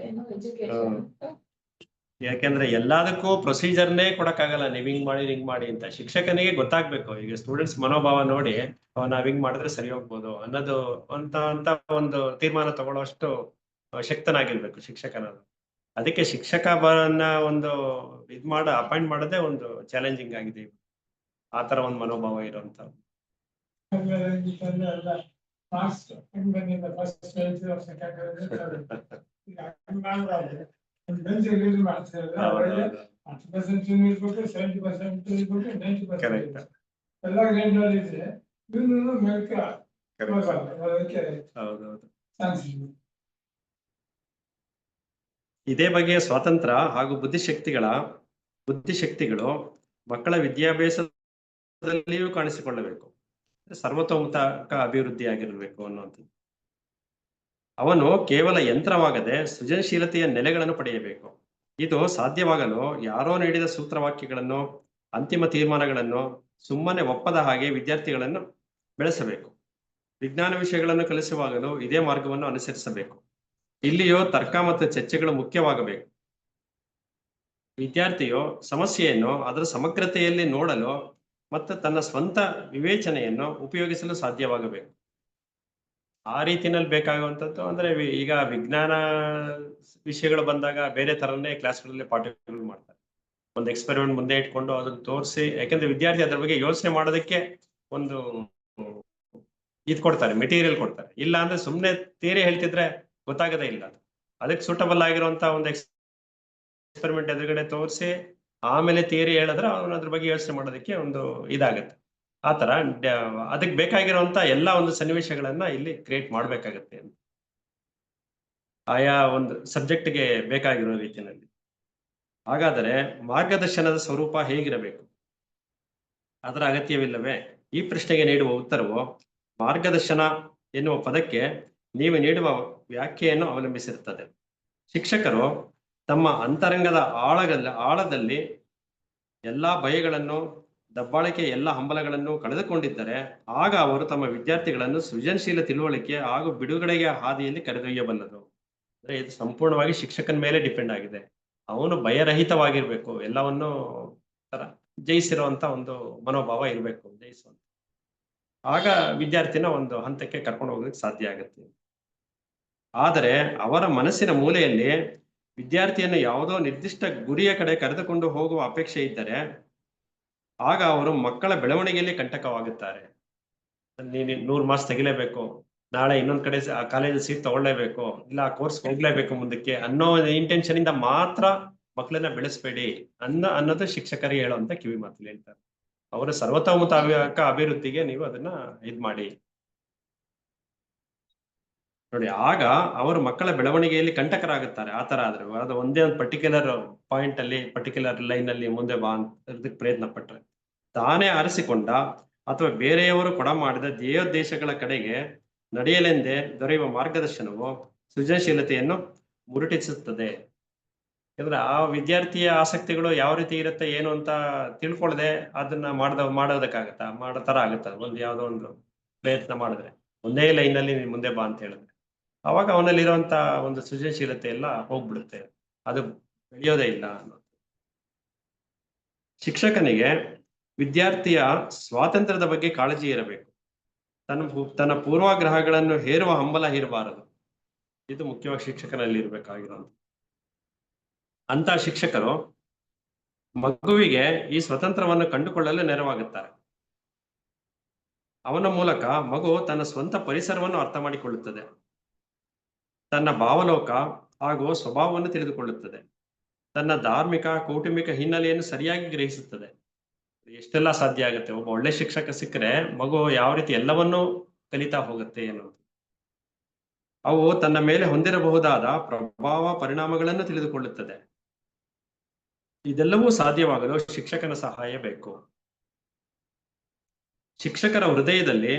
ಏನು ಎಜುಕೇಶನ್. ಯಾಕೆಂದ್ರೆ ಎಲ್ಲದಕ್ಕೂ ಪ್ರೊಸೀಜರ್ನೇ ಕೊಡಕ್ಕಾಗಲ್ಲ, ನೀವ್ ಹಿಂಗ್ ಮಾಡಿ ಹಿಂಗ್ ಮಾಡಿ ಅಂತ. ಶಿಕ್ಷಕನಿಗೆ ಗೊತ್ತಾಗ್ಬೇಕು, ಈಗ ಸ್ಟೂಡೆಂಟ್ಸ್ ಮನೋಭಾವ ನೋಡಿ ನಾವ್ ಹಿಂಗ್ ಮಾಡಿದ್ರೆ ಸರಿ ಹೋಗ್ಬೋದು ಅನ್ನೋದು ಅಂತ ಒಂದು ತೀರ್ಮಾನ ತಗೊಳ್ಳೋಷ್ಟು ಶಕ್ತನಾಗಿರ್ಬೇಕು ಶಿಕ್ಷಕನಾದ. ಅದಕ್ಕೆ ಶಿಕ್ಷಕನ ಒಂದು ಅಪಾಯಿಂಟ್ ಮಾಡೋದೇ ಒಂದು ಚಾಲೆಂಜಿಂಗ್ ಆಗಿದೆ. ಆ ತರ ಒಂದು ಮನೋಭಾವ ಇರುವಂತ. ಇದೇ ಬಗೆಯ ಸ್ವಾತಂತ್ರ್ಯ ಹಾಗೂ ಬುದ್ಧಿಶಕ್ತಿಗಳು ಮಕ್ಕಳ ವಿದ್ಯಾಭ್ಯಾಸದಲ್ಲಿಯೂ ಕಾಣಿಸಿಕೊಳ್ಳಬೇಕು. ಸರ್ವತೋಮುಖ ಅಭಿವೃದ್ಧಿಯಾಗಿರಬೇಕು ಅನ್ನುವಂಥದ್ದು. ಅವನು ಕೇವಲ ಯಂತ್ರವಾಗದೆ ಸೃಜನಶೀಲತೆಯ ನೆಲೆಗಳನ್ನು ಪಡೆಯಬೇಕು. ಇದು ಸಾಧ್ಯವಾಗಲು ಯಾರೋ ನೀಡಿದ ಸೂತ್ರವಾಕ್ಯಗಳನ್ನು, ಅಂತಿಮ ತೀರ್ಮಾನಗಳನ್ನು ಸುಮ್ಮನೆ ಒಪ್ಪದ ಹಾಗೆ ವಿದ್ಯಾರ್ಥಿಗಳನ್ನು ಬೆಳೆಸಬೇಕು. ವಿಜ್ಞಾನ ವಿಷಯಗಳನ್ನು ಕಲಿಸುವಾಗಲೂ ಇದೇ ಮಾರ್ಗವನ್ನು ಅನುಸರಿಸಬೇಕು. ಇಲ್ಲಿಯೂ ತರ್ಕ ಮತ್ತು ಚರ್ಚೆಗಳು ಮುಖ್ಯವಾಗಬೇಕು. ವಿದ್ಯಾರ್ಥಿಯು ಸಮಸ್ಯೆಯನ್ನು ಅದರ ಸಮಗ್ರತೆಯಲ್ಲಿ ನೋಡಲು ಮತ್ತು ತನ್ನ ಸ್ವಂತ ವಿವೇಚನೆಯನ್ನು ಉಪಯೋಗಿಸಲು ಸಾಧ್ಯವಾಗಬೇಕು. ಆ ರೀತಿನಲ್ಲಿ ಬೇಕಾಗುವಂಥದ್ದು ಅಂದ್ರೆ ಈಗ ವಿಜ್ಞಾನ ವಿಷಯಗಳು ಬಂದಾಗ ಬೇರೆ ತರನೇ ಕ್ಲಾಸ್ಗಳಲ್ಲಿ ಪಾಠಗಳು ಮಾಡ್ತಾರೆ. ಒಂದು ಎಕ್ಸ್ಪೆರಿಮೆಂಟ್ ಮುಂದೆ ಇಟ್ಕೊಂಡು ಅದನ್ನ ತೋರಿಸಿ, ಯಾಕಂದ್ರೆ ವಿದ್ಯಾರ್ಥಿ ಅದ್ರ ಬಗ್ಗೆ ಯೋಚನೆ ಮಾಡೋದಕ್ಕೆ ಒಂದು ಕೊಡ್ತಾರೆ, ಮೆಟೀರಿಯಲ್ ಕೊಡ್ತಾರೆ. ಇಲ್ಲ ಅಂದ್ರೆ ಸುಮ್ಮನೆ ಥಿಯರಿ ಹೇಳ್ತಿದ್ರೆ ಗೊತ್ತಾಗದೇ ಇಲ್ಲ. ಅದಕ್ಕೆ ಸೂಟಬಲ್ ಆಗಿರುವಂತಹ ಒಂದು ಎಕ್ಸ್ಪೆರಿಮೆಂಟ್ ಎದುರುಗಡೆ ತೋರಿಸಿ ಆಮೇಲೆ ಥಿಯರಿ ಹೇಳಿದ್ರೆ ಅವನು ಅದ್ರ ಬಗ್ಗೆ ಯೋಚನೆ ಮಾಡೋದಕ್ಕೆ ಒಂದು ಇದಾಗತ್ತೆ. ಆ ತರ ಅದಕ್ಕೆ ಬೇಕಾಗಿರುವಂತ ಎಲ್ಲ ಒಂದು ಸನ್ನಿವೇಶಗಳನ್ನ ಇಲ್ಲಿ ಕ್ರಿಯೇಟ್ ಮಾಡ್ಬೇಕಾಗತ್ತೆ ಆಯಾ ಒಂದು ಸಬ್ಜೆಕ್ಟ್ಗೆ ಬೇಕಾಗಿರೋ ರೀತಿಯಲ್ಲಿ. ಹಾಗಾದರೆ ಮಾರ್ಗದರ್ಶನದ ಸ್ವರೂಪ ಹೇಗಿರಬೇಕು? ಅದರ ಅಗತ್ಯವಿಲ್ಲವೇ? ಈ ಪ್ರಶ್ನೆಗೆ ನೀಡುವ ಉತ್ತರವು ಮಾರ್ಗದರ್ಶನ ಎನ್ನುವ ಪದಕ್ಕೆ ನೀವು ನೀಡುವ ವ್ಯಾಖ್ಯೆಯನ್ನು ಅವಲಂಬಿಸಿರುತ್ತದೆ. ಶಿಕ್ಷಕರು ತಮ್ಮ ಅಂತರಂಗದ ಆಳದಲ್ಲಿ ಎಲ್ಲಾ ಭಯಗಳನ್ನು, ದಬ್ಬಾಳಿಕೆ ಎಲ್ಲ ಹಂಬಲಗಳನ್ನು ಕಳೆದುಕೊಂಡಿದ್ದರೆ ಆಗ ಅವರು ತಮ್ಮ ವಿದ್ಯಾರ್ಥಿಗಳನ್ನು ಸೃಜನಶೀಲ ತಿಳುವಳಿಕೆ ಹಾಗೂ ಬಿಡುಗಡೆಗೆ ಹಾದಿಯಲ್ಲಿ ಕರೆದೊಯ್ಯಬಲ್ಲರು. ಅಂದ್ರೆ ಇದು ಸಂಪೂರ್ಣವಾಗಿ ಶಿಕ್ಷಕನ ಮೇಲೆ ಡಿಪೆಂಡ್ ಆಗಿದೆ. ಅವನು ಭಯರಹಿತವಾಗಿರ್ಬೇಕು, ಎಲ್ಲವನ್ನು ಜಯಿಸಿರುವಂತ ಒಂದು ಮನೋಭಾವ ಇರಬೇಕು, ಜಯಿಸುವಂತ. ಆಗ ವಿದ್ಯಾರ್ಥಿನ ಒಂದು ಹಂತಕ್ಕೆ ಕರ್ಕೊಂಡು ಹೋಗೋದಕ್ಕೆ ಸಾಧ್ಯ ಆಗುತ್ತೆ. ಆದರೆ ಅವರ ಮನಸ್ಸಿನ ಮೂಲೆಯಲ್ಲಿ ವಿದ್ಯಾರ್ಥಿಯನ್ನು ಯಾವುದೋ ನಿರ್ದಿಷ್ಟ ಗುರಿಯ ಕಡೆ ಕರೆದುಕೊಂಡು ಹೋಗುವ ಅಪೇಕ್ಷೆ ಇದ್ದರೆ ಆಗ ಅವರು ಮಕ್ಕಳ ಬೆಳವಣಿಗೆಯಲ್ಲಿ ಕಂಟಕವಾಗುತ್ತಾರೆ. ನೀನು 100 ಮಾರ್ಕ್ಸ್ ತೆಗಿಲೇಬೇಕು, ನಾಳೆ ಇನ್ನೊಂದ್ ಕಡೆ ಕಾಲೇಜ್ ಸೀಟ್ ತಗೊಳ್ಳೇಬೇಕು, ಇಲ್ಲ ಆ ಕೋರ್ಸ್ ಹೋಗ್ಲೇಬೇಕು ಮುಂದಕ್ಕೆ ಅನ್ನೋ ಇಂಟೆನ್ಷನ್ ಇಂದ ಮಾತ್ರ ಮಕ್ಕಳನ್ನ ಬೆಳೆಸ್ಬೇಡಿ ಅನ್ನೋದು ಶಿಕ್ಷಕರಿಗೆ ಹೇಳುವಂತ ಕಿವಿ ಮಾತಲ್ಲಿ ಹೇಳ್ತಾರೆ. ಅವರ ಸರ್ವತೋಮುಖ ಅಭಿವೃದ್ಧಿಗೆ ನೀವು ಅದನ್ನ ಮಾಡಿ ನೋಡಿ. ಆಗ ಅವರು ಮಕ್ಕಳ ಬೆಳವಣಿಗೆಯಲ್ಲಿ ಕಂಟಕರಾಗುತ್ತಾರೆ. ಆ ತರ ಆದ್ರೆ ಅದು ಒಂದೇ ಒಂದು ಪರ್ಟಿಕ್ಯುಲರ್ ಪಾಯಿಂಟ್ ಅಲ್ಲಿ, ಪರ್ಟಿಕ್ಯುಲರ್ ಲೈನ್ ಅಲ್ಲಿ ಮುಂದೆ ಬಾ ಅಂತ ಪ್ರಯತ್ನ ಪಟ್ರೆ, ತಾನೇ ಆರಿಸಿಕೊಂಡ ಅಥವಾ ಬೇರೆಯವರು ಕೊಡ ಮಾಡಿದ ಧ್ಯೇಯೋದ್ದೇಶಗಳ ಕಡೆಗೆ ನಡೆಯಲೆಂದೇ ದೊರೆಯುವ ಮಾರ್ಗದರ್ಶನವು ಸೃಜನಶೀಲತೆಯನ್ನು ಮುರುಟಿಸುತ್ತದೆ. ಯಾಕಂದ್ರೆ ಆ ವಿದ್ಯಾರ್ಥಿಯ ಆಸಕ್ತಿಗಳು ಯಾವ ರೀತಿ ಇರುತ್ತೆ ಏನು ಅಂತ ತಿಳ್ಕೊಳ್ಳದೆ ಅದನ್ನ ಮಾಡೋದಕ್ಕಾಗತ್ತಾ? ಮಾಡೋ ತರ ಆಗುತ್ತ ಒಂದು ಯಾವ್ದೋ ಒಂದು ಪ್ರಯತ್ನ ಮಾಡಿದ್ರೆ, ಒಂದೇ ಲೈನ್ ಅಲ್ಲಿ ನೀನ್ ಮುಂದೆ ಬಾ ಅಂತ ಹೇಳಿದ್ರೆ, ಅವಾಗ ಅವನಲ್ಲಿರುವಂತ ಒಂದು ಸೃಜನಶೀಲತೆ ಎಲ್ಲ ಹೋಗ್ಬಿಡುತ್ತೆ. ಅದು ಬೆಳೆಯೋದೇ ಇಲ್ಲ ಅನ್ನೋದು. ಶಿಕ್ಷಕನಿಗೆ ವಿದ್ಯಾರ್ಥಿಯ ಸ್ವಾತಂತ್ರ್ಯದ ಬಗ್ಗೆ ಕಾಳಜಿ ಇರಬೇಕು. ತನ್ನ ಪೂರ್ವಾಗ್ರಹಗಳನ್ನು ಹೇರುವ ಹಂಬಲ ಇರಬಾರದು. ಇದು ಮುಖ್ಯವಾಗಿ ಶಿಕ್ಷಕನಲ್ಲಿ ಇರಬೇಕಾಗಿರೋದು. ಅಂತ ಶಿಕ್ಷಕರು ಮಗುವಿಗೆ ಈ ಸ್ವತಂತ್ರವನ್ನು ಕಂಡುಕೊಳ್ಳಲು ನೆರವಾಗುತ್ತಾರೆ. ಅವನ ಮೂಲಕ ಮಗು ತನ್ನ ಸ್ವಂತ ಪರಿಸರವನ್ನು ಅರ್ಥ ಮಾಡಿಕೊಳ್ಳುತ್ತದೆ, ತನ್ನ ಭಾವಲೋಕ ಹಾಗೂ ಸ್ವಭಾವವನ್ನು ತಿಳಿದುಕೊಳ್ಳುತ್ತದೆ, ತನ್ನ ಧಾರ್ಮಿಕ ಕೌಟುಂಬಿಕ ಹಿನ್ನೆಲೆಯನ್ನು ಸರಿಯಾಗಿ ಗ್ರಹಿಸುತ್ತದೆ. ಎಷ್ಟೆಲ್ಲ ಸಾಧ್ಯ ಆಗುತ್ತೆ ಒಬ್ಬ ಒಳ್ಳೆ ಶಿಕ್ಷಕ ಸಿಕ್ಕರೆ ಮಗು ಯಾವ ರೀತಿ ಎಲ್ಲವನ್ನೂ ಕಲಿತಾ ಹೋಗುತ್ತೆ ಅನ್ನೋದು. ಅವು ತನ್ನ ಮೇಲೆ ಹೊಂದಿರಬಹುದಾದ ಪ್ರಭಾವ ಪರಿಣಾಮಗಳನ್ನು ತಿಳಿದುಕೊಳ್ಳುತ್ತದೆ. ಇದೆಲ್ಲವೂ ಸಾಧ್ಯವಾಗಲು ಶಿಕ್ಷಕನ ಸಹಾಯ ಬೇಕು. ಶಿಕ್ಷಕರ ಹೃದಯದಲ್ಲಿ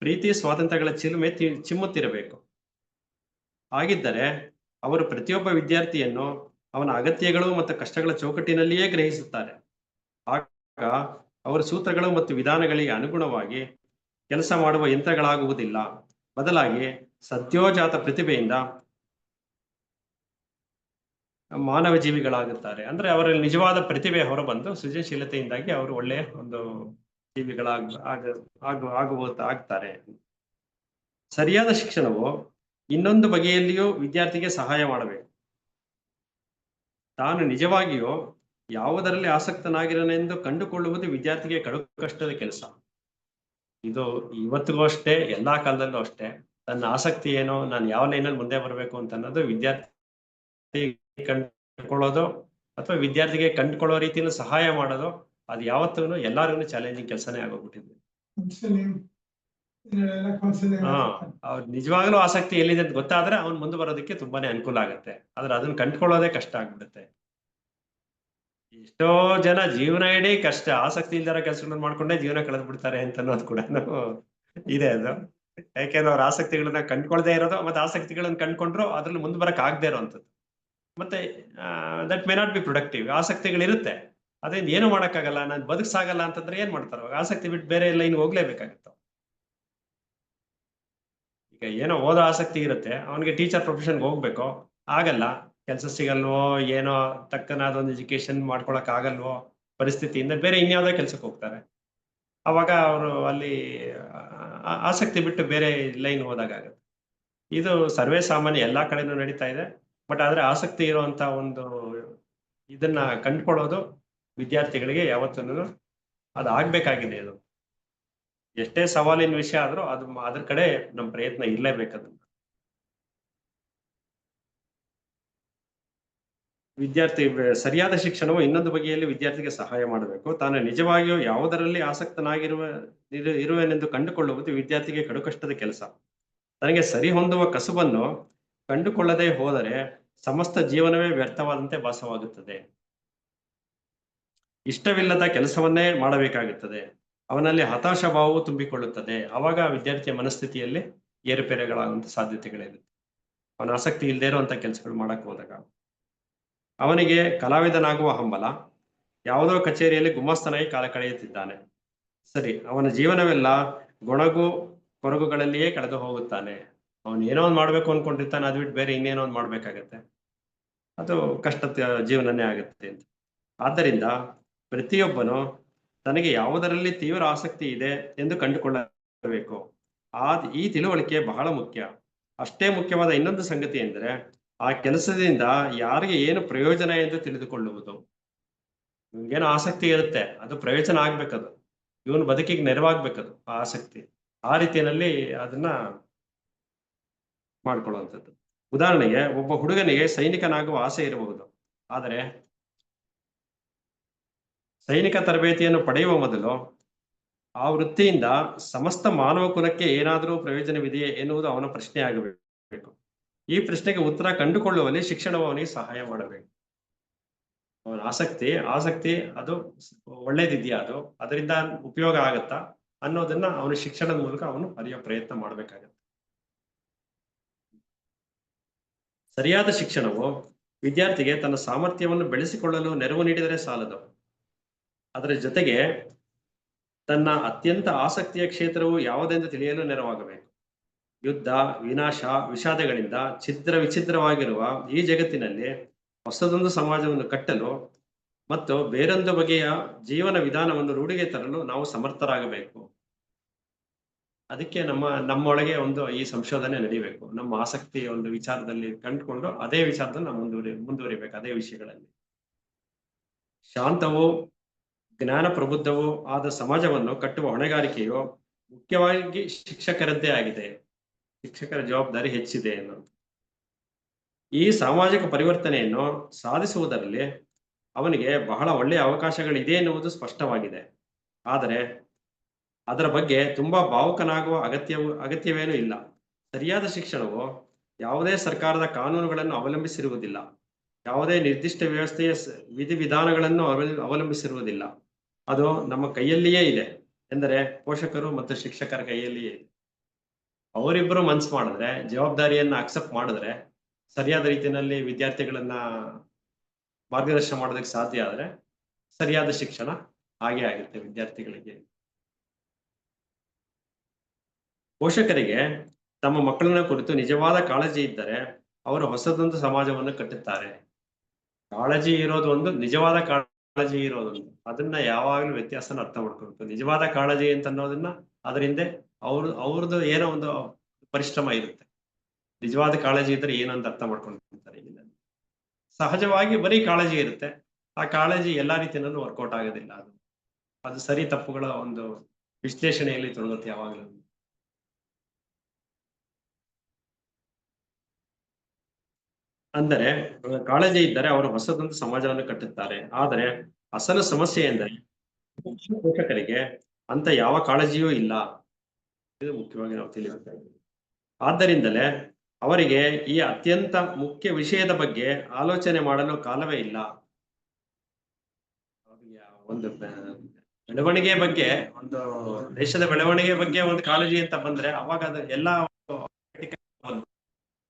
ಪ್ರೀತಿ ಸ್ವಾತಂತ್ರ್ಯಗಳ ಚಿಲುಮೆ ಚಿಮ್ಮುತ್ತಿರಬೇಕು. ಹಾಗಿದ್ದರೆ ಅವರು ಪ್ರತಿಯೊಬ್ಬ ವಿದ್ಯಾರ್ಥಿಯನ್ನು ಅವನ ಅಗತ್ಯಗಳು ಮತ್ತು ಕಷ್ಟಗಳ ಚೌಕಟ್ಟಿನಲ್ಲಿಯೇ ಗ್ರಹಿಸುತ್ತಾರೆ. ಆಗ ಅವರ ಸೂತ್ರಗಳು ಮತ್ತು ವಿಧಾನಗಳಿಗೆ ಅನುಗುಣವಾಗಿ ಕೆಲಸ ಮಾಡುವ ಯಂತ್ರಗಳಾಗುವುದಿಲ್ಲ. ಬದಲಾಗಿ ಸದ್ಯೋಜಾತ ಪ್ರತಿಭೆಯಿಂದ ಮಾನವ ಜೀವಿಗಳಾಗುತ್ತಾರೆ. ಅಂದ್ರೆ ಅವರಲ್ಲಿ ನಿಜವಾದ ಪ್ರತಿಭೆ ಹೊರಬಂದು ಸೃಜನಶೀಲತೆಯಿಂದಾಗಿ ಅವರು ಒಳ್ಳೆಯ ಒಂದು ಆಗ್ತಾರೆ. ಸರಿಯಾದ ಶಿಕ್ಷಣವು ಇನ್ನೊಂದು ಬಗೆಯಲ್ಲಿಯೂ ವಿದ್ಯಾರ್ಥಿಗೆ ಸಹಾಯ ಮಾಡಬೇಕು. ತಾನು ನಿಜವಾಗಿಯೂ ಯಾವುದರಲ್ಲಿ ಆಸಕ್ತನಾಗಿರನೆಂದು ಕಂಡುಕೊಳ್ಳುವುದು ವಿದ್ಯಾರ್ಥಿಗೆ ಕಡು ಕಷ್ಟದ ಕೆಲಸ. ಇದು ಇವತ್ತಿಗೂ ಅಷ್ಟೇ, ಎಲ್ಲಾ ಕಾಲದಲ್ಲೂ ಅಷ್ಟೇ. ತನ್ನ ಆಸಕ್ತಿ ಏನೋ, ನಾನು ಯಾವ ಲೈನಲ್ಲಿ ಮುಂದೆ ಬರಬೇಕು ಅಂತ ಅನ್ನೋದು ವಿದ್ಯಾರ್ಥಿ ಕಂಡುಕೊಳ್ಳೋದು ಅಥವಾ ವಿದ್ಯಾರ್ಥಿಗೆ ಕಂಡುಕೊಳ್ಳೋ ರೀತಿಯಲ್ಲಿ ಸಹಾಯ ಮಾಡೋದು, ಅದು ಯಾವತ್ತೂ ಎಲ್ಲರಿಗೂ ಚಾಲೆಂಜಿಂಗ್ ಕೆಲಸನೇ ಆಗೋಗ್ಬಿಟ್ಟಿದೆ. ಅವ್ರು ನಿಜವಾಗ್ಲೂ ಆಸಕ್ತಿ ಎಲ್ಲಿದೆ ಅಂತ ಗೊತ್ತಾದ್ರೆ ಅವ್ನು ಮುಂದೆ ಬರೋದಕ್ಕೆ ತುಂಬಾನೇ ಅನುಕೂಲ ಆಗುತ್ತೆ. ಆದ್ರೆ ಅದನ್ನ ಕಂಡುಕೊಳ್ಳೋದೇ ಕಷ್ಟ ಆಗ್ಬಿಡುತ್ತೆ. ಎಷ್ಟೋ ಜನ ಜೀವನ ಇಡೀ ಕಷ್ಟ, ಆಸಕ್ತಿ ಇಲ್ದಾರ ಕೆಲಸಗಳನ್ನ ಮಾಡ್ಕೊಂಡೇ ಜೀವನ ಕಳೆದು ಬಿಡ್ತಾರೆ ಅಂತ ಅನ್ನೋದು ಕೂಡ ಇದೆ. ಅದು ಯಾಕೆಂದ್ರೆ ಅವ್ರ ಆಸಕ್ತಿಗಳನ್ನ ಕಂಡ್ಕೊಳ್ದೇ ಇರೋದು, ಮತ್ತೆ ಆಸಕ್ತಿಗಳನ್ನ ಕಂಡ್ಕೊಂಡ್ರು ಅದ್ರಲ್ಲಿ ಮುಂದೆ ಬರಕ್ ಆಗದೆ ಇರೋಂಥದ್ದು. ಮತ್ತೆ that may not be productive. ಆಸಕ್ತಿಗಳಿರುತ್ತೆ, ಅದರಿಂದ ಏನು ಮಾಡಕ್ಕಾಗಲ್ಲ, ನಾನು ಬದುಕ್ಸಾಗಲ್ಲ ಅಂತಂದ್ರೆ ಏನ್ ಮಾಡ್ತಾರ? ಆಸಕ್ತಿ ಬಿಟ್ಟು ಬೇರೆ ಎಲ್ಲ ಇನ್ನು ಹೋಗ್ಲೇಬೇಕಾಗತ್ತ. ಈಗ ಏನೋ ಓದೋ ಆಸಕ್ತಿ ಇರುತ್ತೆ, ಅವನಿಗೆ ಟೀಚರ್ ಪ್ರೊಫೆಷನ್ಗೆ ಹೋಗ್ಬೇಕು, ಆಗಲ್ಲ, ಕೆಲಸ ಸಿಗಲ್ವೋ, ಏನೋ ತಕ್ಕನಾದ ಒಂದು ಎಜುಕೇಶನ್ ಮಾಡ್ಕೊಳಕ್ ಆಗಲ್ವೋ ಪರಿಸ್ಥಿತಿಯಿಂದ ಬೇರೆ ಇನ್ಯಾವುದೋ ಕೆಲ್ಸಕ್ಕೆ ಹೋಗ್ತಾರೆ. ಅವಾಗ ಅವರು ಅಲ್ಲಿ ಆಸಕ್ತಿ ಬಿಟ್ಟು ಬೇರೆ ಲೈನ್ ಹೋದಾಗತ್ತೆ. ಇದು ಸರ್ವೇ ಸಾಮಾನ್ಯ ಎಲ್ಲಾ ಕಡೆನೂ ನಡೀತಾ ಇದೆ. ಬಟ್ ಆದ್ರೆ ಆಸಕ್ತಿ ಇರುವಂತ ಒಂದು ಇದನ್ನ ಕಂಡುಕೊಳ್ಳೋದು ವಿದ್ಯಾರ್ಥಿಗಳಿಗೆ ಯಾವತ್ತೂ ಅದು ಆಗ್ಬೇಕಾಗಿದೆ. ಇದು ಎಷ್ಟೇ ಸವಾಲಿನ ವಿಷಯ ಆದ್ರೂ ಅದ್ರ ಕಡೆ ನಮ್ಮ ಪ್ರಯತ್ನ ಇರ್ಲೇಬೇಕದು. ಸರಿಯಾದ ಶಿಕ್ಷಣವು ಇನ್ನೊಂದು ಬಗೆಯಲ್ಲಿ ವಿದ್ಯಾರ್ಥಿಗೆ ಸಹಾಯ ಮಾಡಬೇಕು. ತಾನು ನಿಜವಾಗಿಯೂ ಯಾವುದರಲ್ಲಿ ಇರುವೆನೆಂದು ಕಂಡುಕೊಳ್ಳುವುದು ವಿದ್ಯಾರ್ಥಿಗೆ ಕಡುಕಷ್ಟದ ಕೆಲಸ. ತನಗೆ ಸರಿ ಹೊಂದುವ ಕಸುಬನ್ನು ಕಂಡುಕೊಳ್ಳದೆ ಹೋದರೆ ಸಮಸ್ತ ಜೀವನವೇ ವ್ಯರ್ಥವಾದಂತೆ ಭಾಸವಾಗುತ್ತದೆ. ಇಷ್ಟವಿಲ್ಲದ ಕೆಲಸವನ್ನೇ ಮಾಡಬೇಕಾಗುತ್ತದೆ. ಅವನಲ್ಲಿ ಹತಾಶ ಭಾವವು ತುಂಬಿಕೊಳ್ಳುತ್ತದೆ. ಆವಾಗ ವಿದ್ಯಾರ್ಥಿಯ ಮನಸ್ಥಿತಿಯಲ್ಲಿ ಏರುಪೇರುಗಳಾಗುವಂತ ಸಾಧ್ಯತೆಗಳಿರುತ್ತೆ. ಅವನ ಆಸಕ್ತಿ ಇಲ್ಲದೆ ಇರುವಂತ ಕೆಲಸಗಳು ಮಾಡಕ್ ಹೋದಾಗ ಅವನಿಗೆ ಕಲಾವಿದನಾಗುವ ಹಂಬಲ, ಯಾವುದೋ ಕಚೇರಿಯಲ್ಲಿ ಗುಮಾಸ್ತನಾಗಿ ಕಾಲ ಕಳೆಯುತ್ತಿದ್ದಾನೆ. ಸರಿ, ಅವನ ಜೀವನವೆಲ್ಲ ಗೊಣಗು ಕೊರಗುಗಳಲ್ಲಿಯೇ ಕಳೆದು ಹೋಗುತ್ತಾನೆ. ಅವನು ಏನೋ ಒಂದು ಮಾಡ್ಬೇಕು ಅನ್ಕೊಂಡಿರ್ತಾನೆ, ಅದು ಬಿಟ್ಟು ಬೇರೆ ಇನ್ನೇನೋ ಒಂದು ಮಾಡ್ಬೇಕಾಗತ್ತೆ. ಅದು ಕಷ್ಟದ ಜೀವನನೇ ಆಗುತ್ತೆ ಅಂತ. ಆದ್ದರಿಂದ ಪ್ರತಿಯೊಬ್ಬನು ತನಗೆ ಯಾವುದರಲ್ಲಿ ತೀವ್ರ ಆಸಕ್ತಿ ಇದೆ ಎಂದು ಕಂಡುಕೊಳ್ಳಬೇಕು. ಈ ತಿಳುವಳಿಕೆ ಬಹಳ ಮುಖ್ಯ. ಅಷ್ಟೇ ಮುಖ್ಯವಾದ ಇನ್ನೊಂದು ಸಂಗತಿ ಎಂದರೆ ಆ ಕೆಲಸದಿಂದ ಯಾರಿಗೆ ಏನು ಪ್ರಯೋಜನ ಎಂದು ತಿಳಿದುಕೊಳ್ಳುವುದು. ಇವನಿಗೇನೋ ಆಸಕ್ತಿ ಇರುತ್ತೆ, ಅದು ಪ್ರಯೋಜನ ಆಗ್ಬೇಕದು, ಇವನು ಬದುಕಿಗೆ ನೆರವಾಗ್ಬೇಕದು ಆ ಆಸಕ್ತಿ. ಆ ರೀತಿಯಲ್ಲಿ ಅದನ್ನ ಮಾಡ್ಕೊಳ್ಳುವಂಥದ್ದು. ಉದಾಹರಣೆಗೆ, ಒಬ್ಬ ಹುಡುಗನಿಗೆ ಸೈನಿಕನಾಗುವ ಆಸೆ ಇರಬಹುದು. ಆದರೆ ಸೈನಿಕ ತರಬೇತಿಯನ್ನು ಪಡೆಯುವ ಮೊದಲು ಆ ವೃತ್ತಿಯಿಂದ ಸಮಸ್ತ ಮಾನವ ಕುಲಕ್ಕೆ ಏನಾದರೂ ಪ್ರಯೋಜನವಿದೆಯೇ ಎನ್ನುವುದು ಅವನ ಪ್ರಶ್ನೆ ಆಗಬೇಕು. ಈ ಪ್ರಶ್ನೆಗೆ ಉತ್ತರ ಕಂಡುಕೊಳ್ಳುವಲ್ಲಿ ಶಿಕ್ಷಣವು ಅವನಿಗೆ ಸಹಾಯ ಮಾಡಬೇಕು. ಅವನ ಆಸಕ್ತಿ ಅದು ಒಳ್ಳೇದಿದೆಯಾ, ಅದರಿಂದ ಉಪಯೋಗ ಆಗತ್ತಾ ಅನ್ನೋದನ್ನ ಅವನ ಶಿಕ್ಷಣದ ಮೂಲಕ ಅವನು ಅರಿಯೋ ಪ್ರಯತ್ನ ಮಾಡ್ಬೇಕಾಗತ್ತೆ. ಸರಿಯಾದ ಶಿಕ್ಷಣವು ವಿದ್ಯಾರ್ಥಿಗೆ ತನ್ನ ಸಾಮರ್ಥ್ಯವನ್ನು ಬೆಳೆಸಿಕೊಳ್ಳಲು ನೆರವು ನೀಡಿದರೆ ಸಾಲದು. ಅದರ ಜೊತೆಗೆ ತನ್ನ ಅತ್ಯಂತ ಆಸಕ್ತಿಯ ಕ್ಷೇತ್ರವು ಯಾವುದೆಂದು ತಿಳಿಯಲು ನೆರವಾಗಬೇಕು. ಯುದ್ಧ, ವಿನಾಶ, ವಿಷಾದಗಳಿಂದ ಛಿದ್ರ ವಿಚ್ಛಿದ್ರವಾಗಿರುವ ಈ ಜಗತ್ತಿನಲ್ಲಿ ಹೊಸದೊಂದು ಸಮಾಜವನ್ನು ಕಟ್ಟಲು ಮತ್ತು ಬೇರೊಂದು ಬಗೆಯ ಜೀವನ ವಿಧಾನವನ್ನು ರೂಢಿಗೆ ತರಲು ನಾವು ಸಮರ್ಥರಾಗಬೇಕು. ಅದಕ್ಕೆ ನಮ್ಮೊಳಗೆ ಒಂದು ಈ ಸಂಶೋಧನೆ ನಡೀಬೇಕು. ನಮ್ಮ ಆಸಕ್ತಿಯ ಒಂದು ವಿಚಾರದಲ್ಲಿ ಕಂಡುಕೊಂಡು ಅದೇ ವಿಚಾರದಲ್ಲಿ ನಾವು ಮುಂದುವರಿಬೇಕು ಅದೇ ವಿಷಯಗಳಲ್ಲಿ. ಶಾಂತವೂ ಜ್ಞಾನ ಪ್ರಬುದ್ಧವೂ ಆದ ಸಮಾಜವನ್ನು ಕಟ್ಟುವ ಹೊಣೆಗಾರಿಕೆಯು ಮುಖ್ಯವಾಗಿ ಶಿಕ್ಷಕರದ್ದೇ ಆಗಿದೆ. ಶಿಕ್ಷಕರ ಜವಾಬ್ದಾರಿ ಹೆಚ್ಚಿದೆ ಅನ್ನೋದು. ಈ ಸಾಮಾಜಿಕ ಪರಿವರ್ತನೆಯನ್ನು ಸಾಧಿಸುವುದರಲ್ಲಿ ಅವನಿಗೆ ಬಹಳ ಒಳ್ಳೆಯ ಅವಕಾಶಗಳಿದೆ ಎನ್ನುವುದು ಸ್ಪಷ್ಟವಾಗಿದೆ. ಆದರೆ ಅದರ ಬಗ್ಗೆ ತುಂಬಾ ಭಾವುಕನಾಗುವ ಅಗತ್ಯವೇನೂ ಇಲ್ಲ. ಸರಿಯಾದ ಶಿಕ್ಷಣವು ಯಾವುದೇ ಸರ್ಕಾರದ ಕಾನೂನುಗಳನ್ನು ಅವಲಂಬಿಸಿರುವುದಿಲ್ಲ, ಯಾವುದೇ ನಿರ್ದಿಷ್ಟ ವ್ಯವಸ್ಥೆಯ ವಿಧಿವಿಧಾನಗಳನ್ನು ಅವಲಂಬಿಸಿರುವುದಿಲ್ಲ. ಅದು ನಮ್ಮ ಕೈಯಲ್ಲಿಯೇ ಇದೆ, ಎಂದರೆ ಪೋಷಕರು ಮತ್ತು ಶಿಕ್ಷಕರ ಕೈಯಲ್ಲಿಯೇ ಇದೆ. ಅವರಿಬ್ಬರು ಮನ್ಸು ಮಾಡಿದ್ರೆ, ಜವಾಬ್ದಾರಿಯನ್ನ ಅಕ್ಸೆಪ್ಟ್ ಮಾಡಿದ್ರೆ, ಸರಿಯಾದ ರೀತಿಯಲ್ಲಿ ವಿದ್ಯಾರ್ಥಿಗಳನ್ನ ಮಾರ್ಗದರ್ಶನ ಮಾಡೋದಕ್ಕೆ ಸಾಧ್ಯ ಆದ್ರೆ ಸರಿಯಾದ ಶಿಕ್ಷಣ ಹಾಗೆ ಆಗುತ್ತೆ ವಿದ್ಯಾರ್ಥಿಗಳಿಗೆ. ಪೋಷಕರಿಗೆ ತಮ್ಮ ಮಕ್ಕಳನ್ನ ಕುರಿತು ನಿಜವಾದ ಕಾಳಜಿ ಇದ್ದರೆ ಅವರು ಹೊಸದೊಂದು ಸಮಾಜವನ್ನು ಕಟ್ಟುತ್ತಾರೆ. ಕಾಳಜಿ ಇರೋದು ಒಂದು, ನಿಜವಾದ ಕಾಳಜಿ ಇರೋದೊಂದು. ಅದನ್ನ ಯಾವಾಗಲೂ ವ್ಯತ್ಯಾಸನ ಅರ್ಥ ಮಾಡ್ಕೊಳ್ಬೇಕು. ನಿಜವಾದ ಕಾಳಜಿ ಅಂತ ಅನ್ನೋದನ್ನ ಅದರಿಂದ ಅವ್ರದ್ದು ಏನೋ ಒಂದು ಪರಿಶ್ರಮ ಇರುತ್ತೆ. ನಿಜವಾದ ಕಾಳಜಿ ಇದ್ರೆ ಏನಂತ ಅರ್ಥ ಮಾಡ್ಕೊಂಡಿರ್ತಾರೆ. ಇಲ್ಲ, ಸಹಜವಾಗಿ ಬರೀ ಕಾಳಜಿ ಇರುತ್ತೆ. ಆ ಕಾಳಜಿ ಎಲ್ಲಾ ರೀತಿಯಲ್ಲೂ ವರ್ಕೌಟ್ ಆಗೋದಿಲ್ಲ. ಅದು ಸರಿ ತಪ್ಪುಗಳ ಒಂದು ವಿಶ್ಲೇಷಣೆಯಲ್ಲಿ ತೊಡಗುತ್ತೆ ಯಾವಾಗಲೂ. ಅಂದರೆ ಕಾಳಜಿ ಇದ್ದರೆ ಅವರು ಹೊಸದೊಂದು ಸಮಾಜವನ್ನು ಕಟ್ಟುತ್ತಾರೆ. ಆದರೆ ಅಸಲು ಸಮಸ್ಯೆ ಎಂದರೆ ಪೋಷಕರಿಗೆ ಅಂತ ಯಾವ ಕಾಳಜಿಯೂ ಇಲ್ಲ. ಇದು ಮುಖ್ಯವಾಗಿ ನಾವು ತಿಳಿಯಬೇಕಾಗಿದೆ. ಆದ್ದರಿಂದಲೇ ಅವರಿಗೆ ಈ ಅತ್ಯಂತ ಮುಖ್ಯ ವಿಷಯದ ಬಗ್ಗೆ ಆಲೋಚನೆ ಮಾಡಲು ಕಾಲವೇ ಇಲ್ಲ. ಒಂದು ಬೆಳವಣಿಗೆ ಬಗ್ಗೆ, ಒಂದು ದೇಶದ ಬೆಳವಣಿಗೆ ಬಗ್ಗೆ ಒಂದು ಕಾಳಜಿ ಅಂತ ಬಂದ್ರೆ ಅವಾಗ ಅದು ಎಲ್ಲ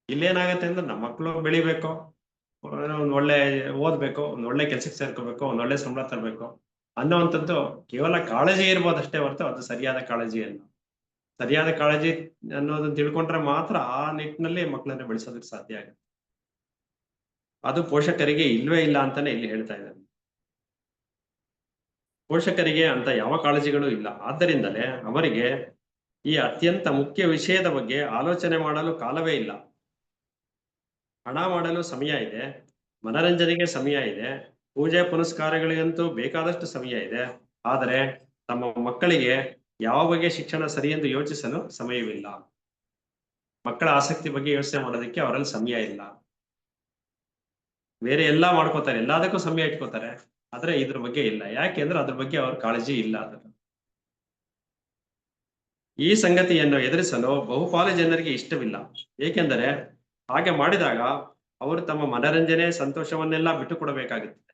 ಇಲ್ಲೇನಾಗತ್ತೆ ಅಂದ್ರೆ ನಮ್ಮ ಮಕ್ಕಳು ಬೆಳಿಬೇಕು, ಒಂದ್ ಒಳ್ಳೆ ಓದ್ಬೇಕು, ಒಂದ್ ಒಳ್ಳೆ ಕೆಲ್ಸಕ್ಕೆ ಸೇರ್ಕೋಬೇಕು, ಒಂದ್ ಒಳ್ಳೆ ಸಂಬಳ ತರಬೇಕು ಅನ್ನೋವಂಥದ್ದು ಕೇವಲ ಕಾಳಜಿ ಇರ್ಬೋದಷ್ಟೇ ಹೊರತು ಅದು ಸರಿಯಾದ ಕಾಳಜಿ ಅಲ್ಲ. ಸರಿಯಾದ ಕಾಳಜಿ ಅನ್ನೋದನ್ನ ತಿಳ್ಕೊಂಡ್ರೆ ಮಾತ್ರ ಆ ನಿಟ್ಟಿನಲ್ಲಿ ಮಕ್ಕಳನ್ನ ಬೆಳೆಸೋದಕ್ಕೆ ಸಾಧ್ಯ ಆಗುತ್ತೆ. ಅದು ಪೋಷಕರಿಗೆ ಇಲ್ವೇ ಇಲ್ಲ ಅಂತಾನೆ ಇಲ್ಲಿ ಹೇಳ್ತಾ ಇದ್ದಾರೆ. ಪೋಷಕರಿಗೆ ಅಂತ ಯಾವ ಕಾಳಜಿಗಳು ಇಲ್ಲ. ಆದ್ದರಿಂದಲೇ ಅವರಿಗೆ ಈ ಅತ್ಯಂತ ಮುಖ್ಯ ವಿಷಯದ ಬಗ್ಗೆ ಆಲೋಚನೆ ಮಾಡಲು ಕಾಲವೇ ಇಲ್ಲ. ಹಣ ಮಾಡಲು ಸಮಯ ಇದೆ, ಮನರಂಜನೆಗೆ ಸಮಯ ಇದೆ, ಪೂಜೆ ಪುನಸ್ಕಾರಗಳಿಗಂತೂ ಬೇಕಾದಷ್ಟು ಸಮಯ ಇದೆ. ಆದರೆ ತಮ್ಮ ಮಕ್ಕಳಿಗೆ ಯಾವ ಬಗೆಯ ಶಿಕ್ಷಣ ಸರಿ ಎಂದು ಯೋಚಿಸಲು ಸಮಯವಿಲ್ಲ. ಮಕ್ಕಳ ಆಸಕ್ತಿ ಬಗ್ಗೆ ಯೋಚನೆ ಮಾಡೋದಕ್ಕೆ ಅವರಲ್ಲಿ ಸಮಯ ಇಲ್ಲ. ಬೇರೆ ಎಲ್ಲಾ ಮಾಡ್ಕೋತಾರೆ, ಎಲ್ಲದಕ್ಕೂ ಸಮಯ ಇಟ್ಕೋತಾರೆ, ಆದ್ರೆ ಇದ್ರ ಬಗ್ಗೆ ಇಲ್ಲ. ಯಾಕೆಂದ್ರೆ ಅದ್ರ ಬಗ್ಗೆ ಅವ್ರ ಕಾಳಜಿ ಇಲ್ಲ. ಈ ಸಂಗತಿಯನ್ನು ಎದುರಿಸಲು ಬಹುಪಾಲು ಜನರಿಗೆ ಇಷ್ಟವಿಲ್ಲ. ಏಕೆಂದರೆ ಹಾಗೆ ಮಾಡಿದಾಗ ಅವರು ತಮ್ಮ ಮನರಂಜನೆ, ಸಂತೋಷವನ್ನೆಲ್ಲ ಬಿಟ್ಟು ಕೊಡಬೇಕಾಗುತ್ತದೆ.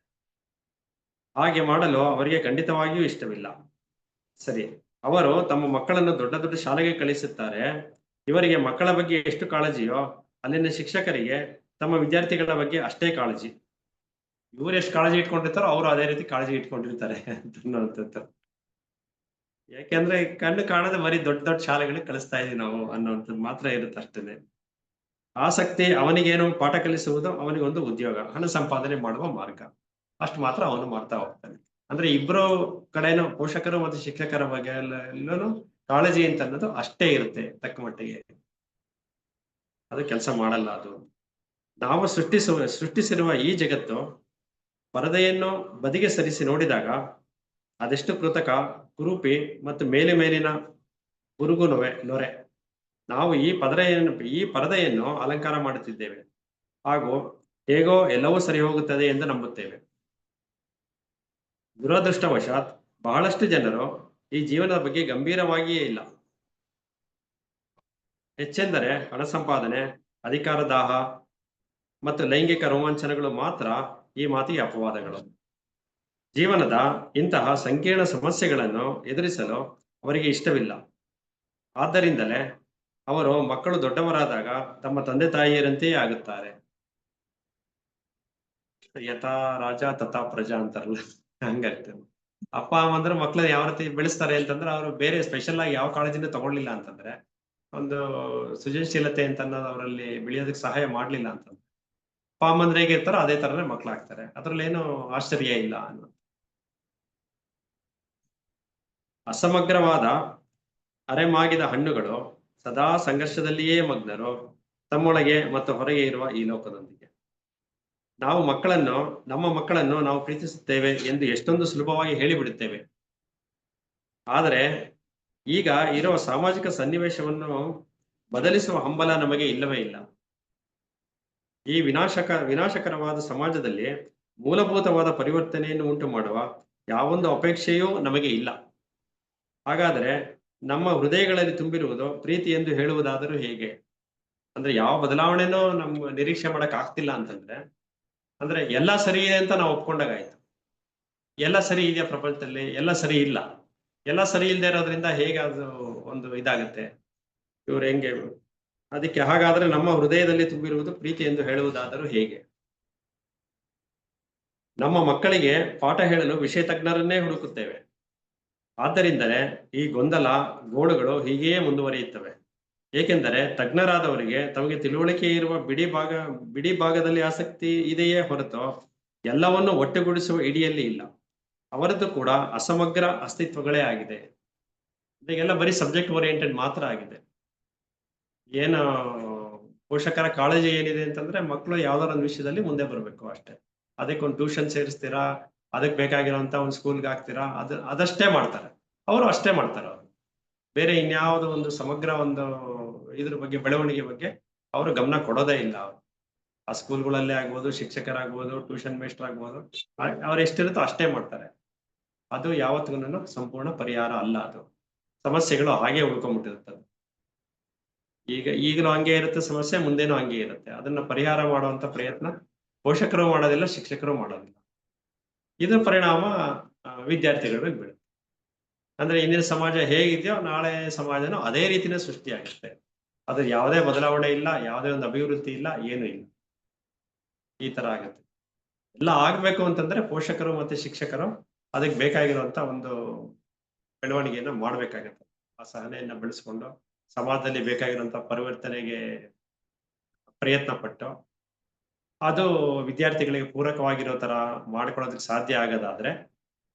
ಹಾಗೆ ಮಾಡಲು ಅವರಿಗೆ ಖಂಡಿತವಾಗಿಯೂ ಇಷ್ಟವಿಲ್ಲ. ಸರಿ, ಅವರು ತಮ್ಮ ಮಕ್ಕಳನ್ನು ದೊಡ್ಡ ದೊಡ್ಡ ಶಾಲೆಗೆ ಕಳಿಸುತ್ತಾರೆ. ಇವರಿಗೆ ಮಕ್ಕಳ ಬಗ್ಗೆ ಎಷ್ಟು ಕಾಳಜಿಯೋ ಅಲ್ಲಿನ ಶಿಕ್ಷಕರಿಗೆ ತಮ್ಮ ವಿದ್ಯಾರ್ಥಿಗಳ ಬಗ್ಗೆ ಅಷ್ಟೇ ಕಾಳಜಿ. ಇವ್ರು ಎಷ್ಟು ಕಾಳಜಿ ಇಟ್ಕೊಂಡಿರ್ತಾರೋ ಅವರು ಅದೇ ರೀತಿ ಕಾಳಜಿ ಇಟ್ಕೊಂಡಿರ್ತಾರೆ ಅನ್ನೋಂಥದ್ದು. ಯಾಕೆಂದ್ರೆ ಕಣ್ಣು ಕಾಣದೆ ಬರೀ ದೊಡ್ಡ ದೊಡ್ಡ ಶಾಲೆಗಳಿಗೆ ಕಳಿಸ್ತಾ ಇದೀವಿ ನಾವು ಅನ್ನೋಂಥದ್ದು ಮಾತ್ರ ಇರುತ್ತೆ ಅಷ್ಟೇ. ಆಸಕ್ತಿ ಅವನಿಗೇನು ಪಾಠ ಕಲಿಸುವುದು ಅವನಿಗೊಂದು ಉದ್ಯೋಗ, ಹಣ ಸಂಪಾದನೆ ಮಾಡುವ ಮಾರ್ಗ, ಅಷ್ಟು ಮಾತ್ರ ಅವನು ಮಾಡ್ತಾ ಹೋಗ್ತಾನೆ. ಅಂದ್ರೆ ಇಬ್ರು ಕಡೆನೂ ಪೋಷಕರು ಮತ್ತು ಶಿಕ್ಷಕರ ಬಗ್ಗೆ ಎಲ್ಲನೂ ಕಾಳಜಿ ಅಂತ ಅನ್ನೋದು ಅಷ್ಟೇ ಇರುತ್ತೆ ತಕ್ಕ ಮಟ್ಟಿಗೆ. ಅದು ಕೆಲಸ ಮಾಡಲ್ಲ. ಅದು ನಾವು ಸೃಷ್ಟಿಸಿರುವ ಈ ಜಗತ್ತು ಪರದೆಯನ್ನು ಬದಿಗೆ ಸರಿಸಿ ನೋಡಿದಾಗ ಅದೆಷ್ಟು ಕೃತಕ, ಕುರೂಪಿ ಮತ್ತು ಮೇಲಿನ ಬುರುಗು ನೊರೆ. ನಾವು ಈ ಪರದೆಯನ್ನು ಅಲಂಕಾರ ಮಾಡುತ್ತಿದ್ದೇವೆ ಹಾಗೂ ಹೇಗೋ ಎಲ್ಲವೂ ಸರಿ ಹೋಗುತ್ತದೆ ಎಂದು ನಂಬುತ್ತೇವೆ. ದುರದೃಷ್ಟವಶಾತ್ ಬಹಳಷ್ಟು ಜನರು ಈ ಜೀವನದ ಬಗ್ಗೆ ಗಂಭೀರವಾಗಿಯೇ ಇಲ್ಲ. ಹೆಚ್ಚೆಂದರೆ ಹಣ ಸಂಪಾದನೆ, ಅಧಿಕಾರ ದಾಹ ಮತ್ತು ಲೈಂಗಿಕ ರೋಮಾಂಚನಗಳು ಮಾತ್ರ ಈ ಮಾತಿಗೆ ಅಪವಾದಗಳು. ಜೀವನದ ಇಂತಹ ಸಂಕೀರ್ಣ ಸಮಸ್ಯೆಗಳನ್ನು ಎದುರಿಸಲು ಅವರಿಗೆ ಇಷ್ಟವಿಲ್ಲ. ಆದ್ದರಿಂದಲೇ ಅವರು ಮಕ್ಕಳು ದೊಡ್ಡವರಾದಾಗ ತಮ್ಮ ತಂದೆ ತಾಯಿಯರಂತೆಯೇ ಆಗುತ್ತಾರೆ. ಯಥಾ ರಾಜ ತಥಾ ಪ್ರಜಾ ಅಂತಾರಲ್ಲ, ಹಂಗಾಗ್ತದೆ. ಅಪ್ಪ ಅಮ್ಮ ಅಂದ್ರೆ ಮಕ್ಕಳನ್ನ ಯಾವ ರೀತಿ ಬೆಳೆಸ್ತಾರೆ ಅಂತಂದ್ರೆ ಅವರು ಬೇರೆ ಸ್ಪೆಷಲ್ ಆಗಿ ಯಾವ ಕಾಳಜಿನ ತಗೊಳ್ಳಿಲ್ಲ ಅಂತಂದ್ರೆ, ಒಂದು ಸೃಜನಶೀಲತೆ ಅಂತ ಅನ್ನೋದು ಅವರಲ್ಲಿ ಬೆಳೆಯೋದಕ್ಕೆ ಸಹಾಯ ಮಾಡ್ಲಿಲ್ಲ ಅಂತಂದ್ರೆ ಅಮ್ಮಂದ್ರೆ ಹೇಗಿರ್ತಾರೋ ಅದೇ ತರನೇ ಮಕ್ಕಳಾಗ್ತಾರೆ. ಅದ್ರಲ್ಲೇನು ಆಶ್ಚರ್ಯ ಇಲ್ಲ ಅನ್ನೋ ಅಸಮಗ್ರವಾದ ಅರೆಮಾಗಿದ ಹಣ್ಣುಗಳು ಸದಾ ಸಂಘರ್ಷದಲ್ಲಿಯೇ ಮಗ್ನರು, ತಮ್ಮೊಳಗೆ ಮತ್ತು ಹೊರಗೆ ಇರುವ ಈ ಲೋಕದೊಂದಿಗೆ. ನಮ್ಮ ಮಕ್ಕಳನ್ನು ನಾವು ಪ್ರೀತಿಸುತ್ತೇವೆ ಎಂದು ಎಷ್ಟೊಂದು ಸುಲಭವಾಗಿ ಹೇಳಿಬಿಡುತ್ತೇವೆ. ಆದರೆ ಈಗ ಇರುವ ಸಾಮಾಜಿಕ ಸನ್ನಿವೇಶವನ್ನು ಬದಲಿಸುವ ಹಂಬಲ ನಮಗೆ ಇಲ್ಲವೇ ಇಲ್ಲ. ಈ ವಿನಾಶಕರವಾದ ಸಮಾಜದಲ್ಲಿ ಮೂಲಭೂತವಾದ ಪರಿವರ್ತನೆಯನ್ನು ಉಂಟು ಮಾಡುವ ಯಾವೊಂದು ಅಪೇಕ್ಷೆಯೂ ನಮಗೆ ಇಲ್ಲ. ಹಾಗಾದರೆ ನಮ್ಮ ಹೃದಯಗಳಲ್ಲಿ ತುಂಬಿರುವುದು ಪ್ರೀತಿ ಎಂದು ಹೇಳುವುದಾದರೂ ಹೇಗೆ? ಅಂದ್ರೆ ಯಾವ ಬದಲಾವಣೆನೂ ನಮ್ಮ ನಿರೀಕ್ಷೆ ಮಾಡಕ್ ಆಗ್ತಿಲ್ಲ ಅಂತಂದ್ರೆ, ಅಂದ್ರೆ ಎಲ್ಲ ಸರಿ ಇದೆ ಅಂತ ನಾವು ಒಪ್ಕೊಂಡಾಗಾಯ್ತು. ಎಲ್ಲ ಸರಿ ಇದೆಯಾ ಪ್ರಪಂಚದಲ್ಲಿ? ಎಲ್ಲ ಸರಿ ಇಲ್ಲ. ಎಲ್ಲ ಸರಿ ಇಲ್ಲದೆ ಇರೋದ್ರಿಂದ ಹೇಗೆ ಅದು ಒಂದು ಇದಾಗುತ್ತೆ? ಇವ್ರು ಹೆಂಗೆ? ಅದಕ್ಕೆ ಹಾಗಾದ್ರೆ ನಮ್ಮ ಹೃದಯದಲ್ಲಿ ತುಂಬಿರುವುದು ಪ್ರೀತಿ ಎಂದು ಹೇಳುವುದಾದರೂ ಹೇಗೆ? ನಮ್ಮ ಮಕ್ಕಳಿಗೆ ಪಾಠ ಹೇಳಲು ವಿಷಯ ತಜ್ಞರನ್ನೇ ಹುಡುಕುತ್ತೇವೆ. ಆದ್ದರಿಂದಲೇ ಈ ಗೊಂದಲ, ಗೋಳುಗಳು ಹೀಗೆಯೇ ಮುಂದುವರಿಯುತ್ತವೆ. ಏಕೆಂದರೆ ತಜ್ಞರಾದವರಿಗೆ ತಮಗೆ ತಿಳುವಳಿಕೆ ಇರುವ ಬಿಡಿ ಭಾಗದಲ್ಲಿ ಆಸಕ್ತಿ ಇದೆಯೇ ಹೊರತು ಎಲ್ಲವನ್ನು ಒಟ್ಟುಗೂಡಿಸುವ ಇಡಿಯಲ್ಲಿ ಇಲ್ಲ. ಅವರದ್ದು ಕೂಡ ಅಸಮಗ್ರ ಅಸ್ತಿತ್ವಗಳೇ ಆಗಿದೆ. ಇದೆಲ್ಲ ಬರೀ ಸಬ್ಜೆಕ್ಟ್ ಓರಿಯೆಂಟೆಡ್ ಮಾತ್ರ ಆಗಿದೆ. ಏನು ಪೋಷಕರ ಕಾಳಜಿ ಏನಿದೆ ಅಂತಂದ್ರೆ, ಮಕ್ಕಳು ಯಾವ್ದಾರ ಒಂದು ವಿಷಯದಲ್ಲಿ ಮುಂದೆ ಬರಬೇಕು ಅಷ್ಟೇ. ಅದಕ್ಕೊಂದು ಟ್ಯೂಷನ್ ಸೇರಿಸ್ತೀರಾ, ಅದಕ್ಕೆ ಬೇಕಾಗಿರೋಂಥ ಒಂದು ಸ್ಕೂಲ್ಗೆ ಹಾಕ್ತೀರಾ, ಅದಷ್ಟೇ ಮಾಡ್ತಾರೆ. ಅವರು ಅಷ್ಟೇ ಮಾಡ್ತಾರೆ. ಅವರು ಬೇರೆ ಇನ್ಯಾವುದೋ ಒಂದು ಸಮಗ್ರ ಒಂದು ಇದ್ರ ಬಗ್ಗೆ, ಬೆಳವಣಿಗೆ ಬಗ್ಗೆ ಅವರು ಗಮನ ಕೊಡೋದೇ ಇಲ್ಲ. ಅವರು ಆ ಸ್ಕೂಲ್ಗಳಲ್ಲೇ ಆಗ್ಬೋದು, ಶಿಕ್ಷಕರಾಗ್ಬೋದು, ಟ್ಯೂಷನ್ ಮೇಸ್ಟರ್ ಆಗ್ಬೋದು, ಅವ್ರು ಎಷ್ಟಿರುತ್ತೋ ಅಷ್ಟೇ ಮಾಡ್ತಾರೆ. ಅದು ಯಾವತ್ತಿಗೂ ಸಂಪೂರ್ಣ ಪರಿಹಾರ ಅಲ್ಲ. ಅದು ಸಮಸ್ಯೆಗಳು ಹಾಗೆ ಉಳ್ಕೊಂಡ್ಬಿಟ್ಟಿರುತ್ತದೆ. ಈಗಲೂ ಹಂಗೆ ಇರುತ್ತೆ ಸಮಸ್ಯೆ, ಮುಂದೇನೂ ಹಂಗೆ ಇರುತ್ತೆ. ಅದನ್ನ ಪರಿಹಾರ ಮಾಡುವಂತ ಪ್ರಯತ್ನ ಪೋಷಕರು ಮಾಡೋದಿಲ್ಲ, ಶಿಕ್ಷಕರು ಮಾಡೋದಿಲ್ಲ. ಇದ್ರ ಪರಿಣಾಮ ವಿದ್ಯಾರ್ಥಿಗಳಿಗೆ ಬೀಳುತ್ತೆ. ಅಂದ್ರೆ ಇಂದಿನ ಸಮಾಜ ಹೇಗಿದೆಯೋ ನಾಳೆ ಸಮಾಜನೂ ಅದೇ ರೀತಿನೇ ಸೃಷ್ಟಿಯಾಗುತ್ತೆ. ಅದು ಯಾವುದೇ ಬದಲಾವಣೆ ಇಲ್ಲ, ಯಾವುದೇ ಒಂದು ಅಭಿವೃದ್ಧಿ ಇಲ್ಲ, ಏನೂ ಇಲ್ಲ. ಈ ತರ ಆಗುತ್ತೆ. ಎಲ್ಲ ಆಗ್ಬೇಕು ಅಂತಂದ್ರೆ ಪೋಷಕರು ಮತ್ತೆ ಶಿಕ್ಷಕರು ಅದಕ್ಕೆ ಬೇಕಾಗಿರುವಂತ ಒಂದು ಬೆಳವಣಿಗೆಯನ್ನ ಮಾಡ್ಬೇಕಾಗತ್ತೆ. ಆ ಸಹನೆಯನ್ನ ಬೆಳೆಸ್ಕೊಂಡು ಸಮಾಜದಲ್ಲಿ ಬೇಕಾಗಿರುವಂತ ಪರಿವರ್ತನೆಗೆ ಪ್ರಯತ್ನ ಪಟ್ಟು ಅದು ವಿದ್ಯಾರ್ಥಿಗಳಿಗೆ ಪೂರಕವಾಗಿರೋ ತರ ಮಾಡ್ಕೊಳ್ಳೋದಕ್ಕೆ ಸಾಧ್ಯ ಆಗೋದಾದ್ರೆ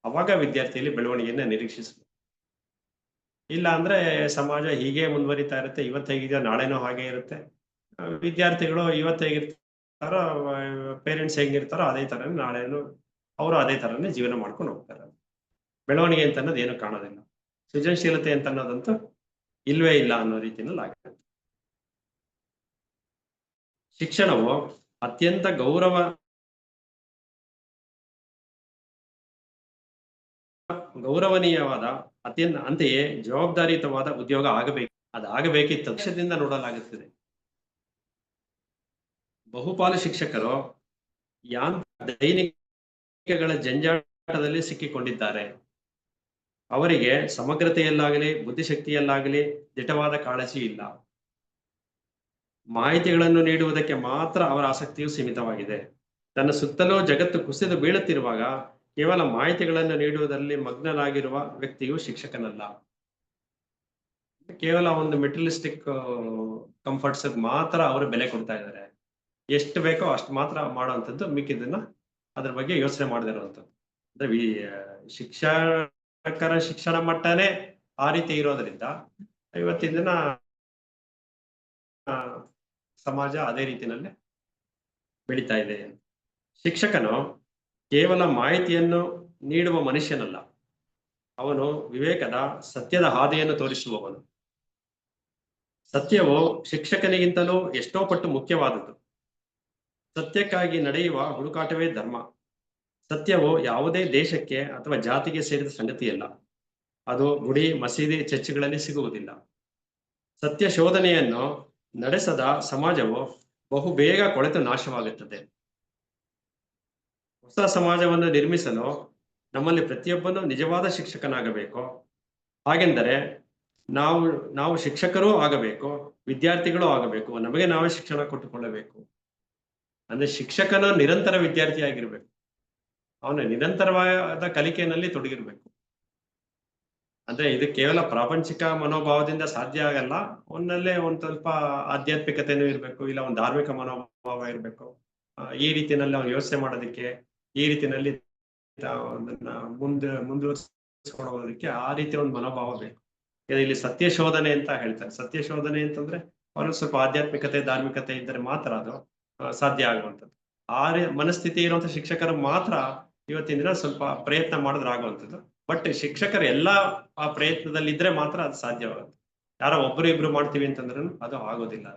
ಅವಾಗ ವಿದ್ಯಾರ್ಥಿಯಲ್ಲಿ ಬೆಳವಣಿಗೆಯನ್ನ ನಿರೀಕ್ಷಿಸಬೇಕು. ಇಲ್ಲ ಅಂದ್ರೆ ಸಮಾಜ ಹೀಗೆ ಮುಂದುವರಿತಾ ಇರುತ್ತೆ. ಇವತ್ತು ಹೇಗಿದೆಯೋ ನಾಳೆನೂ ಹಾಗೆ ಇರುತ್ತೆ. ವಿದ್ಯಾರ್ಥಿಗಳು ಇವತ್ತು ಹೇಗಿರ್ತಾರೋ, ಪೇರೆಂಟ್ಸ್ ಹೆಂಗಿರ್ತಾರೋ ಅದೇ ತರ ನಾಳೆನು ಅವರು ಅದೇ ತರನೇ ಜೀವನ ಮಾಡ್ಕೊಂಡು ಹೋಗ್ತಾರೆ. ಬೆಳವಣಿಗೆ ಅಂತ ಅನ್ನೋದು ಏನು ಕಾಣೋದಿಲ್ಲ. ಸೃಜನಶೀಲತೆ ಅಂತ ಅನ್ನೋದಂತೂ ಇಲ್ವೇ ಇಲ್ಲ ಅನ್ನೋ ರೀತಿಯಲ್ಲಿ ಆಗುತ್ತೆ. ಶಿಕ್ಷಣವು ಅತ್ಯಂತ ಗೌರವನೀಯವಾದ ಅಂತೆಯೇ ಜವಾಬ್ದಾರಿಯುತವಾದ ಉದ್ಯೋಗ ಆಗಬೇಕು. ಅದಾಗಬೇಕಿತ್ತು ಲಕ್ಷ್ಯದಿಂದ ನೋಡಲಾಗುತ್ತದೆ. ಬಹುಪಾಲು ಶಿಕ್ಷಕರು ದೈನಿಕಗಳ ಜಂಜಾಟದಲ್ಲಿ ಸಿಕ್ಕಿಕೊಂಡಿದ್ದಾರೆ. ಅವರಿಗೆ ಸಮಗ್ರತೆಯಲ್ಲಾಗಲಿ ಬುದ್ಧಿಶಕ್ತಿಯಲ್ಲಾಗಲಿ ದಿಟವಾದ ಕಾಳಜಿ ಇಲ್ಲ. ಮಾಹಿತಿಗಳನ್ನು ನೀಡುವುದಕ್ಕೆ ಮಾತ್ರ ಅವರ ಆಸಕ್ತಿಯು ಸೀಮಿತವಾಗಿದೆ. ತನ್ನ ಸುತ್ತಲೂ ಜಗತ್ತು ಕುಸಿದು ಬೀಳುತ್ತಿರುವಾಗ ಕೇವಲ ಮಾಹಿತಿಗಳನ್ನು ನೀಡುವುದರಲ್ಲಿ ಮಗ್ನನಾಗಿರುವ ವ್ಯಕ್ತಿಯು ಶಿಕ್ಷಕನಲ್ಲ. ಕೇವಲ ಒಂದು ಮೆಟೀರಿಯಲಿಸ್ಟಿಕ್ ಕಂಫರ್ಟ್ಸ್ ಮಾತ್ರ ಅವರು ಬೆಲೆ ಕೊಡ್ತಾ ಇದ್ದಾರೆ. ಎಷ್ಟು ಬೇಕೋ ಅಷ್ಟು ಮಾತ್ರ ಮಾಡುವಂಥದ್ದು, ಮಿಕ್ಕಿದ್ದನ್ನ ಅದ್ರ ಬಗ್ಗೆ ಯೋಚನೆ ಮಾಡದೇ ಇರುವಂಥದ್ದು. ಅಂದ್ರೆ ಶಿಕ್ಷಕರ ಶಿಕ್ಷಣ ಮಟ್ಟನೇ ಆ ರೀತಿ ಇರೋದ್ರಿಂದ ಇವತ್ತಿನ ದಿನ ಸಮಾಜ ಅದೇ ರೀತಿಯಲ್ಲಿ ಬೆಳೀತಾ ಇದೆ. ಶಿಕ್ಷಕನು ಕೇವಲ ಮಾಹಿತಿಯನ್ನು ನೀಡುವ ಮನುಷ್ಯನಲ್ಲ, ಅವನು ವಿವೇಕದ ಸತ್ಯದ ಹಾದಿಯನ್ನು ತೋರಿಸುವವನು. ಸತ್ಯವು ಶಿಕ್ಷಕನಿಗಿಂತಲೂ ಎಷ್ಟೋ ಪಟ್ಟು ಮುಖ್ಯವಾದದ್ದು. ಸತ್ಯಕ್ಕಾಗಿ ನಡೆಯುವ ಹುಡುಕಾಟವೇ ಧರ್ಮ. ಸತ್ಯವು ಯಾವುದೇ ದೇಶಕ್ಕೆ ಅಥವಾ ಜಾತಿಗೆ ಸೇರಿದ ಸಂಗತಿಯಲ್ಲ. ಅದು ಗುಡಿ, ಮಸೀದಿ, ಚರ್ಚ್ಗಳಲ್ಲಿ ಸಿಗುವುದಿಲ್ಲ. ಸತ್ಯ ಶೋಧನೆಯನ್ನು ನಡೆಸದ ಸಮಾಜವು ಬಹುಬೇಗ ಕೊಳೆತು ನಾಶವಾಗುತ್ತದೆ. ಹೊಸ ಸಮಾಜವನ್ನು ನಿರ್ಮಿಸಲು ನಮ್ಮಲ್ಲಿ ಪ್ರತಿಯೊಬ್ಬನು ನಿಜವಾದ ಶಿಕ್ಷಕನಾಗಬೇಕು. ಹಾಗೆಂದರೆ ನಾವು ಶಿಕ್ಷಕರೂ ಆಗಬೇಕು, ವಿದ್ಯಾರ್ಥಿಗಳೂ ಆಗಬೇಕು. ನಮಗೆ ನಾವೇ ಶಿಕ್ಷಣ ಕೊಟ್ಟುಕೊಳ್ಳಬೇಕು. ಅಂದ್ರೆ ಶಿಕ್ಷಕನು ನಿರಂತರ ವಿದ್ಯಾರ್ಥಿಯಾಗಿರ್ಬೇಕು. ಅವನು ನಿರಂತರವಾದ ಕಲಿಕೆಯಲ್ಲಿ ತೊಡಗಿರ್ಬೇಕು. ಅಂದ್ರೆ ಇದು ಕೇವಲ ಪ್ರಾಪಂಚಿಕ ಮನೋಭಾವದಿಂದ ಸಾಧ್ಯ ಆಗಲ್ಲ. ಅವನಲ್ಲೇ ಒಂದ್ ಸ್ವಲ್ಪ ಆಧ್ಯಾತ್ಮಿಕತೆನೂ ಇರ್ಬೇಕು, ಇಲ್ಲ ಒಂದು ಧಾರ್ಮಿಕ ಮನೋಭಾವ ಇರ್ಬೇಕು. ಈ ರೀತಿಯಲ್ಲಿ ಅವ್ರು ಯೋಚನೆ ಮಾಡೋದಕ್ಕೆ, ಈ ರೀತಿಯಲ್ಲಿ ಅದನ್ನ ಮುಂದುವರಿಸ್ಕೊಂಡು ಹೋಗೋದಕ್ಕೆ ಆ ರೀತಿಯ ಒಂದು ಮನೋಭಾವ ಬೇಕು. ಇಲ್ಲಿ ಸತ್ಯ ಶೋಧನೆ ಅಂತ ಹೇಳ್ತಾರೆ. ಸತ್ಯ ಶೋಧನೆ ಅಂತಂದ್ರೆ ಅವ್ರಿಗೆ ಸ್ವಲ್ಪ ಆಧ್ಯಾತ್ಮಿಕತೆ, ಧಾರ್ಮಿಕತೆ ಇದ್ದರೆ ಮಾತ್ರ ಅದು ಸಾಧ್ಯ ಆಗುವಂಥದ್ದು. ಆ ಮನಸ್ಥಿತಿ ಇರುವಂತ ಶಿಕ್ಷಕರು ಮಾತ್ರ ಇವತ್ತಿನ ದಿನ ಸ್ವಲ್ಪ ಪ್ರಯತ್ನ ಮಾಡಿದ್ರೆ ಆಗುವಂಥದ್ದು. ಬಟ್ ಶಿಕ್ಷಕರು ಎಲ್ಲಾ ಆ ಪ್ರಯತ್ನದಲ್ಲಿ ಇದ್ರೆ ಮಾತ್ರ ಅದು ಸಾಧ್ಯವಾಗುತ್ತೆ. ಯಾರೋ ಒಬ್ರು ಇಬ್ರು ಮಾಡ್ತೀವಿ ಅಂತಂದ್ರೂ ಅದು ಆಗೋದಿಲ್ಲ.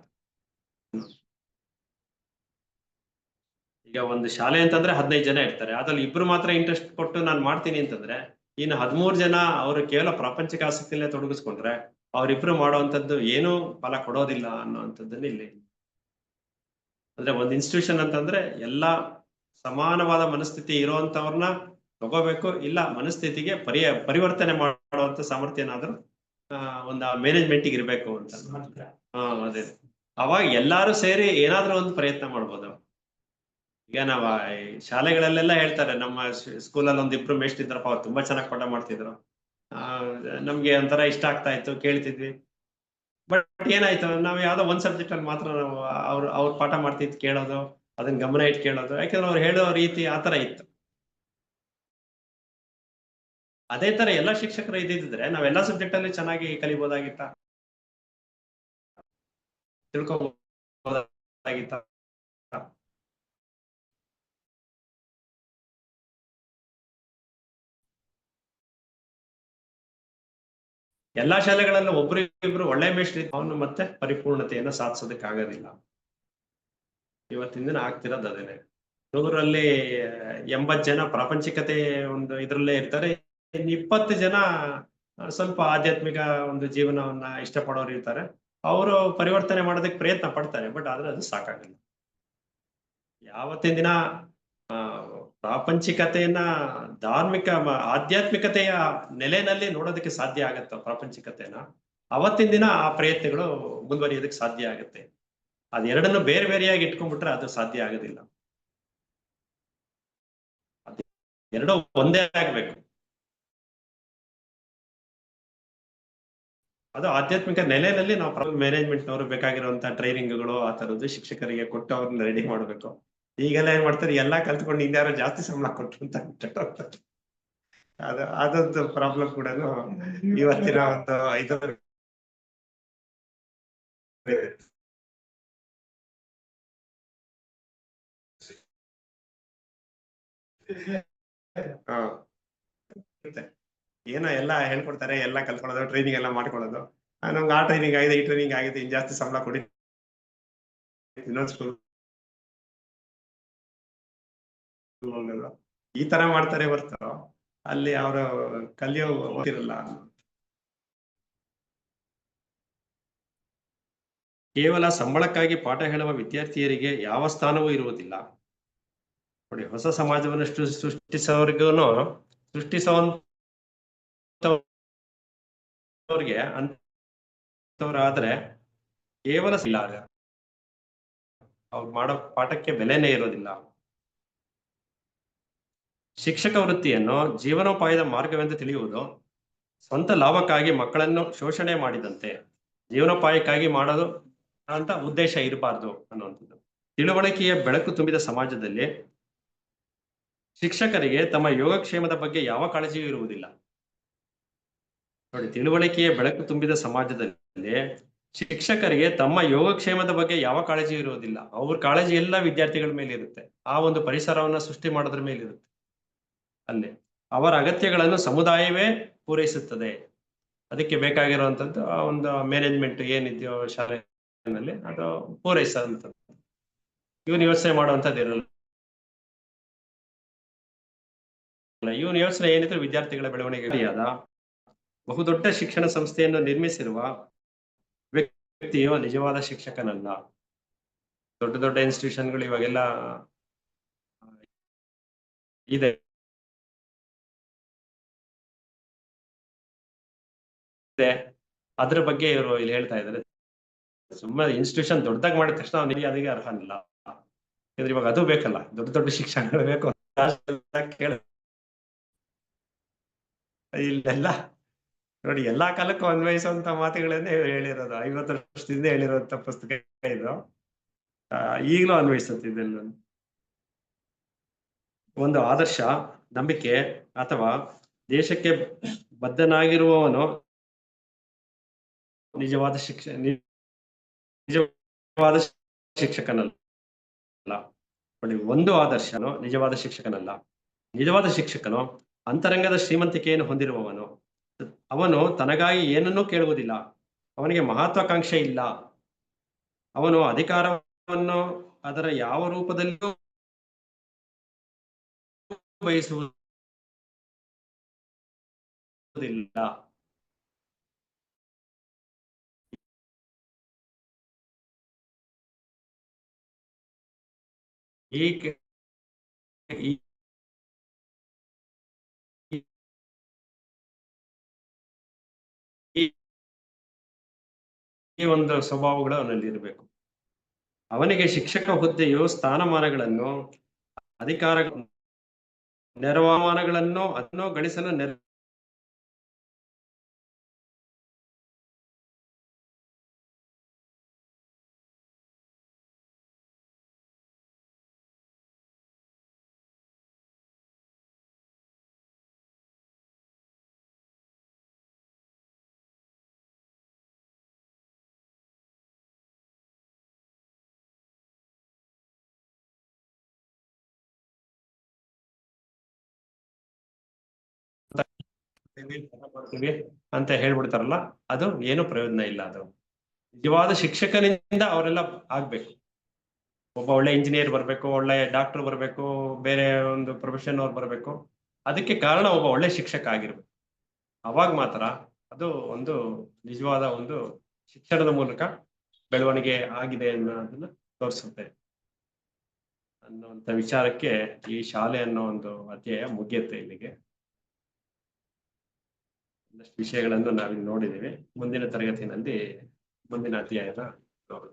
ಈಗ ಒಂದು ಶಾಲೆ ಅಂತಂದ್ರೆ 15 ಜನ ಇರ್ತಾರೆ, ಅದ್ರಲ್ಲಿ ಇಬ್ರು ಮಾತ್ರ ಇಂಟ್ರೆಸ್ಟ್ ಕೊಟ್ಟು ನಾನು ಮಾಡ್ತೀನಿ ಅಂತಂದ್ರೆ, ಇನ್ನು 13 ಜನ ಅವರು ಕೇವಲ ಪ್ರಾಪಂಚಿಕ ಆಸಕ್ತಿಯಲ್ಲೇ ತೊಡಗಿಸ್ಕೊಂಡ್ರೆ ಅವ್ರಿಬ್ರು ಮಾಡುವಂತದ್ದು ಏನೂ ಫಲ ಕೊಡೋದಿಲ್ಲ ಅನ್ನೋಂಥದ್ದನ್ನ ಇಲ್ಲಿ. ಅಂದ್ರೆ ಒಂದು ಇನ್ಸ್ಟಿಟ್ಯೂಷನ್ ಅಂತಂದ್ರೆ ಎಲ್ಲಾ ಸಮಾನವಾದ ಮನಸ್ಥಿತಿ ಇರುವಂತವ್ರನ್ನ ತಗೋಬೇಕು, ಇಲ್ಲ ಮನಸ್ಥಿತಿಗೆ ಪರಿವರ್ತನೆ ಮಾಡುವಂತ ಸಾಮರ್ಥ್ಯ ಏನಾದ್ರೂ ಒಂದು ಮ್ಯಾನೇಜ್ಮೆಂಟ್ಗೆ ಇರ್ಬೇಕು ಅಂತ. ಅದೇ ಅವಾಗ ಎಲ್ಲಾರು ಸೇರಿ ಏನಾದ್ರೂ ಒಂದು ಪ್ರಯತ್ನ ಮಾಡ್ಬೋದು. ಈಗ ನಾವ್ ಶಾಲೆಗಳಲ್ಲೆಲ್ಲ ಹೇಳ್ತಾರೆ, ನಮ್ಮ ಸ್ಕೂಲಲ್ಲಿ ಒಂದು ಇಬ್ರು ಮೇಷ್ಟ್ರು ಇದ್ರಪ್ಪ, ಅವ್ರು ತುಂಬಾ ಚೆನ್ನಾಗಿ ಪಾಠ ಮಾಡ್ತಿದ್ರು, ನಮ್ಗೆ ಒಂಥರ ಇಷ್ಟ ಆಗ್ತಾ ಇತ್ತು, ಕೇಳ್ತಿದ್ವಿ. ಬಟ್ ಏನಾಯ್ತು, ನಾವ್ ಯಾವ್ದೋ ಒಂದ್ ಸಬ್ಜೆಕ್ಟ್ ಅಲ್ಲಿ ಮಾತ್ರ ನಾವು ಅವ್ರ ಪಾಠ ಮಾಡ್ತಿದ್ ಕೇಳೋದು, ಅದನ್ನ ಗಮನ ಇಟ್ಟು ಕೇಳೋದು, ಯಾಕಂದ್ರೆ ಅವ್ರು ಹೇಳೋ ರೀತಿ ಆತರ ಇತ್ತು. ಅದೇ ತರ ಎಲ್ಲಾ ಶಿಕ್ಷಕರು ಇದ್ದಿದ್ರೆ ನಾವೆಲ್ಲಾ ಸಬ್ಜೆಕ್ಟ್ ಅಲ್ಲಿ ಚೆನ್ನಾಗಿ ಕಲಿಬಹುದಾಗಿತ್ತ, ತಿಳ್ಕೊಬಹುದಾಗಿತ್ತ. ಎಲ್ಲಾ ಶಾಲೆಗಳಲ್ಲೂ ಒಬ್ರು ಇಬ್ರು ಒಳ್ಳೆ ಮೇಷ್ಟ್ರು ಅವನು ಮತ್ತೆ ಪರಿಪೂರ್ಣತೆಯನ್ನು ಸಾಧಿಸೋದಕ್ಕೆ ಆಗೋದಿಲ್ಲ. ಇವತ್ತಿನ ದಿನ ಆಗ್ತಿರೋದು ಅದೇನೆ. 100ರಲ್ಲಿ 80 ಜನ ಪ್ರಾಪಂಚಿಕತೆ ಒಂದು ಇದ್ರಲ್ಲೇ ಇರ್ತಾರೆ, 20 ಜನ ಸ್ವಲ್ಪ ಆಧ್ಯಾತ್ಮಿಕ ಒಂದು ಜೀವನವನ್ನ ಇಷ್ಟಪಡೋರು ಇರ್ತಾರೆ. ಅವರು ಪರಿವರ್ತನೆ ಮಾಡೋದಕ್ಕೆ ಪ್ರಯತ್ನ ಪಡ್ತಾರೆ, ಬಟ್ ಆದ್ರೆ ಅದು ಸಾಕಾಗಲ್ಲ. ಯಾವತ್ತಿನ ದಿನ ಪ್ರಾಪಂಚಿಕತೆಯನ್ನ ಧಾರ್ಮಿಕ ಆಧ್ಯಾತ್ಮಿಕತೆಯ ನೆಲೆಯಲ್ಲಿ ನೋಡೋದಕ್ಕೆ ಸಾಧ್ಯ ಆಗತ್ತ ಪ್ರಾಪಂಚಿಕತೆನ, ಅವತ್ತಿನ ದಿನ ಆ ಪ್ರಯತ್ನಗಳು ಮುಂದುವರಿಯೋದಕ್ಕೆ ಸಾಧ್ಯ ಆಗುತ್ತೆ. ಅದೆರಡನ್ನು ಬೇರೆ ಬೇರೆಯಾಗಿ ಇಟ್ಕೊಂಡ್ಬಿಟ್ರೆ ಅದು ಸಾಧ್ಯ ಆಗೋದಿಲ್ಲ. ಎರಡು ಒಂದೇ ಆಗ್ಬೇಕು. ಅದು ಆಧ್ಯಾತ್ಮಿಕ ನೆಲೆಯಲ್ಲಿ ನಾವು ಮ್ಯಾನೇಜ್ಮೆಂಟ್ನವರು ಬೇಕಾಗಿರುವಂತಹ ಟ್ರೈನಿಂಗ್ಗಳು ಆ ತರದ್ದು ಶಿಕ್ಷಕರಿಗೆ ಕೊಟ್ಟು ಅವ್ರನ್ನ ರೆಡಿ ಮಾಡ್ಬೇಕು. ಈಗೆಲ್ಲ ಏನ್ ಮಾಡ್ತಾರೆ, ಎಲ್ಲಾ ಕಲ್ತ್ಕೊಂಡು ಇನ್ಯಾರೋ ಜಾಸ್ತಿ ಸಂಬಳ ಕೊಟ್ರು ಅಂತ ಅದೊಂದು ಪ್ರಾಬ್ಲಮ್ ಕೂಡ ಇವತ್ತಿನ ಒಂದು 5 ಏನೋ ಎಲ್ಲ ಹೇಳ್ಕೊಡ್ತಾರೆ, ಎಲ್ಲ ಕಲ್ತ್ಕೊಳ್ಳೋದು, ಟ್ರೈನಿಂಗ್ ಎಲ್ಲ ಮಾಡ್ಕೊಳ್ಳೋದು. ನಮ್ಗೆ ಆ ಟ್ರೈನಿಂಗ್ ಆಗಿದೆ, ಈ ಟ್ರೈನಿಂಗ್ ಆಗಿದೆ, ಇನ್ ಜಾಸ್ತಿ ಸಂಬಳ ಕೊಡಿ, ಇನ್ನೊಂದು ಸ್ಕೂಲ್ ಈ ತರ ಮಾಡ್ತಾರೆ ಹೊರತು ಅಲ್ಲಿ ಅವರು ಕಲಿಯೋ ಇರಲ್ಲ. ಕೇವಲ ಸಂಬಳಕ್ಕಾಗಿ ಪಾಠ ಹೇಳುವ ವಿದ್ಯಾರ್ಥಿಯರಿಗೆ ಯಾವ ಸ್ಥಾನವೂ ಇರುವುದಿಲ್ಲ. ನೋಡಿ, ಹೊಸ ಸಮಾಜವನ್ನು ಸೃಷ್ಟಿಸುವಂತವ್ರಿಗೆ ಅಂತವ್ರಾದ್ರೆ ಕೇವಲ ಇಲ್ಲ, ಅವ್ರು ಮಾಡೋ ಪಾಠಕ್ಕೆ ಬೆಲೆನೇ ಇರೋದಿಲ್ಲ. ಶಿಕ್ಷಕ ವೃತ್ತಿಯನ್ನು ಜೀವನೋಪಾಯದ ಮಾರ್ಗವೆಂದು ತಿಳಿಯುವುದು ಸ್ವಂತ ಲಾಭಕ್ಕಾಗಿ ಮಕ್ಕಳನ್ನು ಶೋಷಣೆ ಮಾಡಿದಂತೆ. ಜೀವನೋಪಾಯಕ್ಕಾಗಿ ಮಾಡೋದು ಅಂತ ಉದ್ದೇಶ ಇರಬಾರ್ದು ಅನ್ನುವಂಥದ್ದು. ತಿಳುವಳಿಕೆಯ ಬೆಳಕು ತುಂಬಿದ ಸಮಾಜದಲ್ಲಿ ಶಿಕ್ಷಕರಿಗೆ ತಮ್ಮ ಯೋಗಕ್ಷೇಮದ ಬಗ್ಗೆ ಯಾವ ಕಾಳಜಿಯೂ ಇರುವುದಿಲ್ಲ. ನೋಡಿ, ತಿಳುವಳಿಕೆಯ ಬೆಳಕು ತುಂಬಿದ ಸಮಾಜದಲ್ಲಿ ಶಿಕ್ಷಕರಿಗೆ ತಮ್ಮ ಯೋಗಕ್ಷೇಮದ ಬಗ್ಗೆ ಯಾವ ಕಾಳಜಿ ಇರುವುದಿಲ್ಲ. ಅವ್ರ ಕಾಳಜಿ ಎಲ್ಲ ವಿದ್ಯಾರ್ಥಿಗಳ ಮೇಲೆ ಇರುತ್ತೆ, ಆ ಒಂದು ಪರಿಸರವನ್ನ ಸೃಷ್ಟಿ ಮಾಡೋದ್ರ ಮೇಲೆ ಇರುತ್ತೆ. ಅಲ್ಲಿ ಅವರ ಅಗತ್ಯಗಳನ್ನು ಸಮುದಾಯವೇ ಪೂರೈಸುತ್ತದೆ. ಅದಕ್ಕೆ ಬೇಕಾಗಿರುವಂತದ್ದು ಆ ಒಂದು ಮ್ಯಾನೇಜ್ಮೆಂಟ್ ಏನಿದೆಯೋ ಶಾಲೆಯಲ್ಲಿ ಅದು ಪೂರೈಸುವಂಥದ್ದು. ಇವನು ಯೋಚನೆ ಮಾಡುವಂಥದ್ದು ಇರಲ್ಲ. ಇವನು ಯೋಚನೆ ಏನಿದ್ರು ವಿದ್ಯಾರ್ಥಿಗಳ ಬೆಳವಣಿಗೆಯಾದ ಬಹುದೊಡ್ಡ ಶಿಕ್ಷಣ ಸಂಸ್ಥೆಯನ್ನು ನಿರ್ಮಿಸಿರುವ ವ್ಯಕ್ತಿಯು ನಿಜವಾದ ಶಿಕ್ಷಕನಲ್ಲ. ದೊಡ್ಡ ದೊಡ್ಡ ಇನ್ಸ್ಟಿಟ್ಯೂಷನ್ಗಳು ಇವಾಗೆಲ್ಲ ಇದೆ. ಅದ್ರ ಬಗ್ಗೆ ಇವರು ಇಲ್ಲಿ ಹೇಳ್ತಾ ಇದ್ದಾರೆ. ಸುಮ್ಮನೆ ಇನ್ಸ್ಟಿಟ್ಯೂಷನ್ ದೊಡ್ಡದಾಗಿ ಮಾಡಿದ ತಕ್ಷಣ ಅವನಿಗೆ ಅದಕ್ಕೆ ಅರ್ಹ ಇಲ್ಲ. ಯಾಕಂದ್ರೆ ಇವಾಗ ಅದು ಬೇಕಲ್ಲ, ದೊಡ್ಡ ದೊಡ್ಡ ಶಿಕ್ಷಣಗಳು ಬೇಕು. ಇಲ್ಲೆಲ್ಲ ನೋಡಿ, ಎಲ್ಲಾ ಕಾಲಕ್ಕೂ ಅನ್ವಯಿಸುವಂತ ಮಾತುಗಳನ್ನೇ ಹೇಳಿರೋದು. 50 ವರ್ಷದಿಂದ ಹೇಳಿರುವಂತ ಪುಸ್ತಕ ಇದು, ಈಗಲೂ ಅನ್ವಯಿಸುತ್ತೆ ಇದೆಲ್ಲ. ಒಂದು ಆದರ್ಶ, ನಂಬಿಕೆ ಅಥವಾ ದೇಶಕ್ಕೆ ಬದ್ಧನಾಗಿರುವವನು ನಿಜವಾದ ನಿಜವಾದ ಶಿಕ್ಷಕನಲ್ಲ. ನೋಡಿ, ಒಂದು ಆದರ್ಶನು ನಿಜವಾದ ಶಿಕ್ಷಕನಲ್ಲ. ನಿಜವಾದ ಶಿಕ್ಷಕನು ಅಂತರಂಗದ ಶ್ರೀಮಂತಿಕೆಯನ್ನು ಹೊಂದಿರುವವನು. ಅವನು ತನಗಾಗಿ ಏನನ್ನೂ ಕೇಳುವುದಿಲ್ಲ. ಅವನಿಗೆ ಮಹತ್ವಾಕಾಂಕ್ಷೆ ಇಲ್ಲ. ಅವನು ಅಧಿಕಾರವನ್ನು ಅದರ ಯಾವ ರೂಪದಲ್ಲಿಯೂ ಬಯಸುವುದಿಲ್ಲ. ಈ ಒಂದು ಸ್ವಭಾವಗಳು ಅವನಲ್ಲಿ ಇರಬೇಕು. ಅವನಿಗೆ ಶಿಕ್ಷಕ ಹುದ್ದೆಯು ಸ್ಥಾನಮಾನಗಳನ್ನು, ಅಧಿಕಾರ, ನೆರವಾಮಾನಗಳನ್ನು ಅದನ್ನು ಗಳಿಸಲು ಅಂತ ಹೇಳ್ಬಿಡ್ತಾರಲ್ಲ, ಅದು ಏನು ಪ್ರಯೋಜನ ಇಲ್ಲ. ಅದು ನಿಜವಾದ ಶಿಕ್ಷಕನಿಂದ ಅವರೆಲ್ಲ ಆಗ್ಬೇಕು. ಒಬ್ಬ ಒಳ್ಳೆ ಇಂಜಿನಿಯರ್ ಬರ್ಬೇಕು, ಒಳ್ಳೆ ಡಾಕ್ಟರ್ ಬರ್ಬೇಕು, ಬೇರೆ ಒಂದು ಪ್ರೊಫೆಷನ್ ಅವ್ರು ಬರ್ಬೇಕು. ಅದಕ್ಕೆ ಕಾರಣ ಒಬ್ಬ ಒಳ್ಳೆ ಶಿಕ್ಷಕ ಆಗಿರ್ಬೇಕು. ಅವಾಗ ಮಾತ್ರ ಅದು ಒಂದು ನಿಜವಾದ ಒಂದು ಶಿಕ್ಷಣದ ಮೂಲಕ ಬೆಳವಣಿಗೆ ಆಗಿದೆ ಅನ್ನೋದನ್ನ ತೋರಿಸುತ್ತೆ ಅನ್ನುವಂಥ ವಿಚಾರಕ್ಕೆ ಈ ಶಾಲೆ ಅನ್ನೋ ಒಂದು ಅಧ್ಯಾಯ ಮುಗಿಯುತ್ತೆ. ಇಲ್ಲಿಗೆ ಒಂದಷ್ಟು ವಿಷಯಗಳನ್ನು ನಾವಿಲ್ಲಿ ನೋಡಿದ್ದೀವಿ. ಮುಂದಿನ ತರಗತಿಯಲ್ಲಿ ಮುಂದಿನ ಅಧ್ಯಾಯನ ನೋಡೋಣ.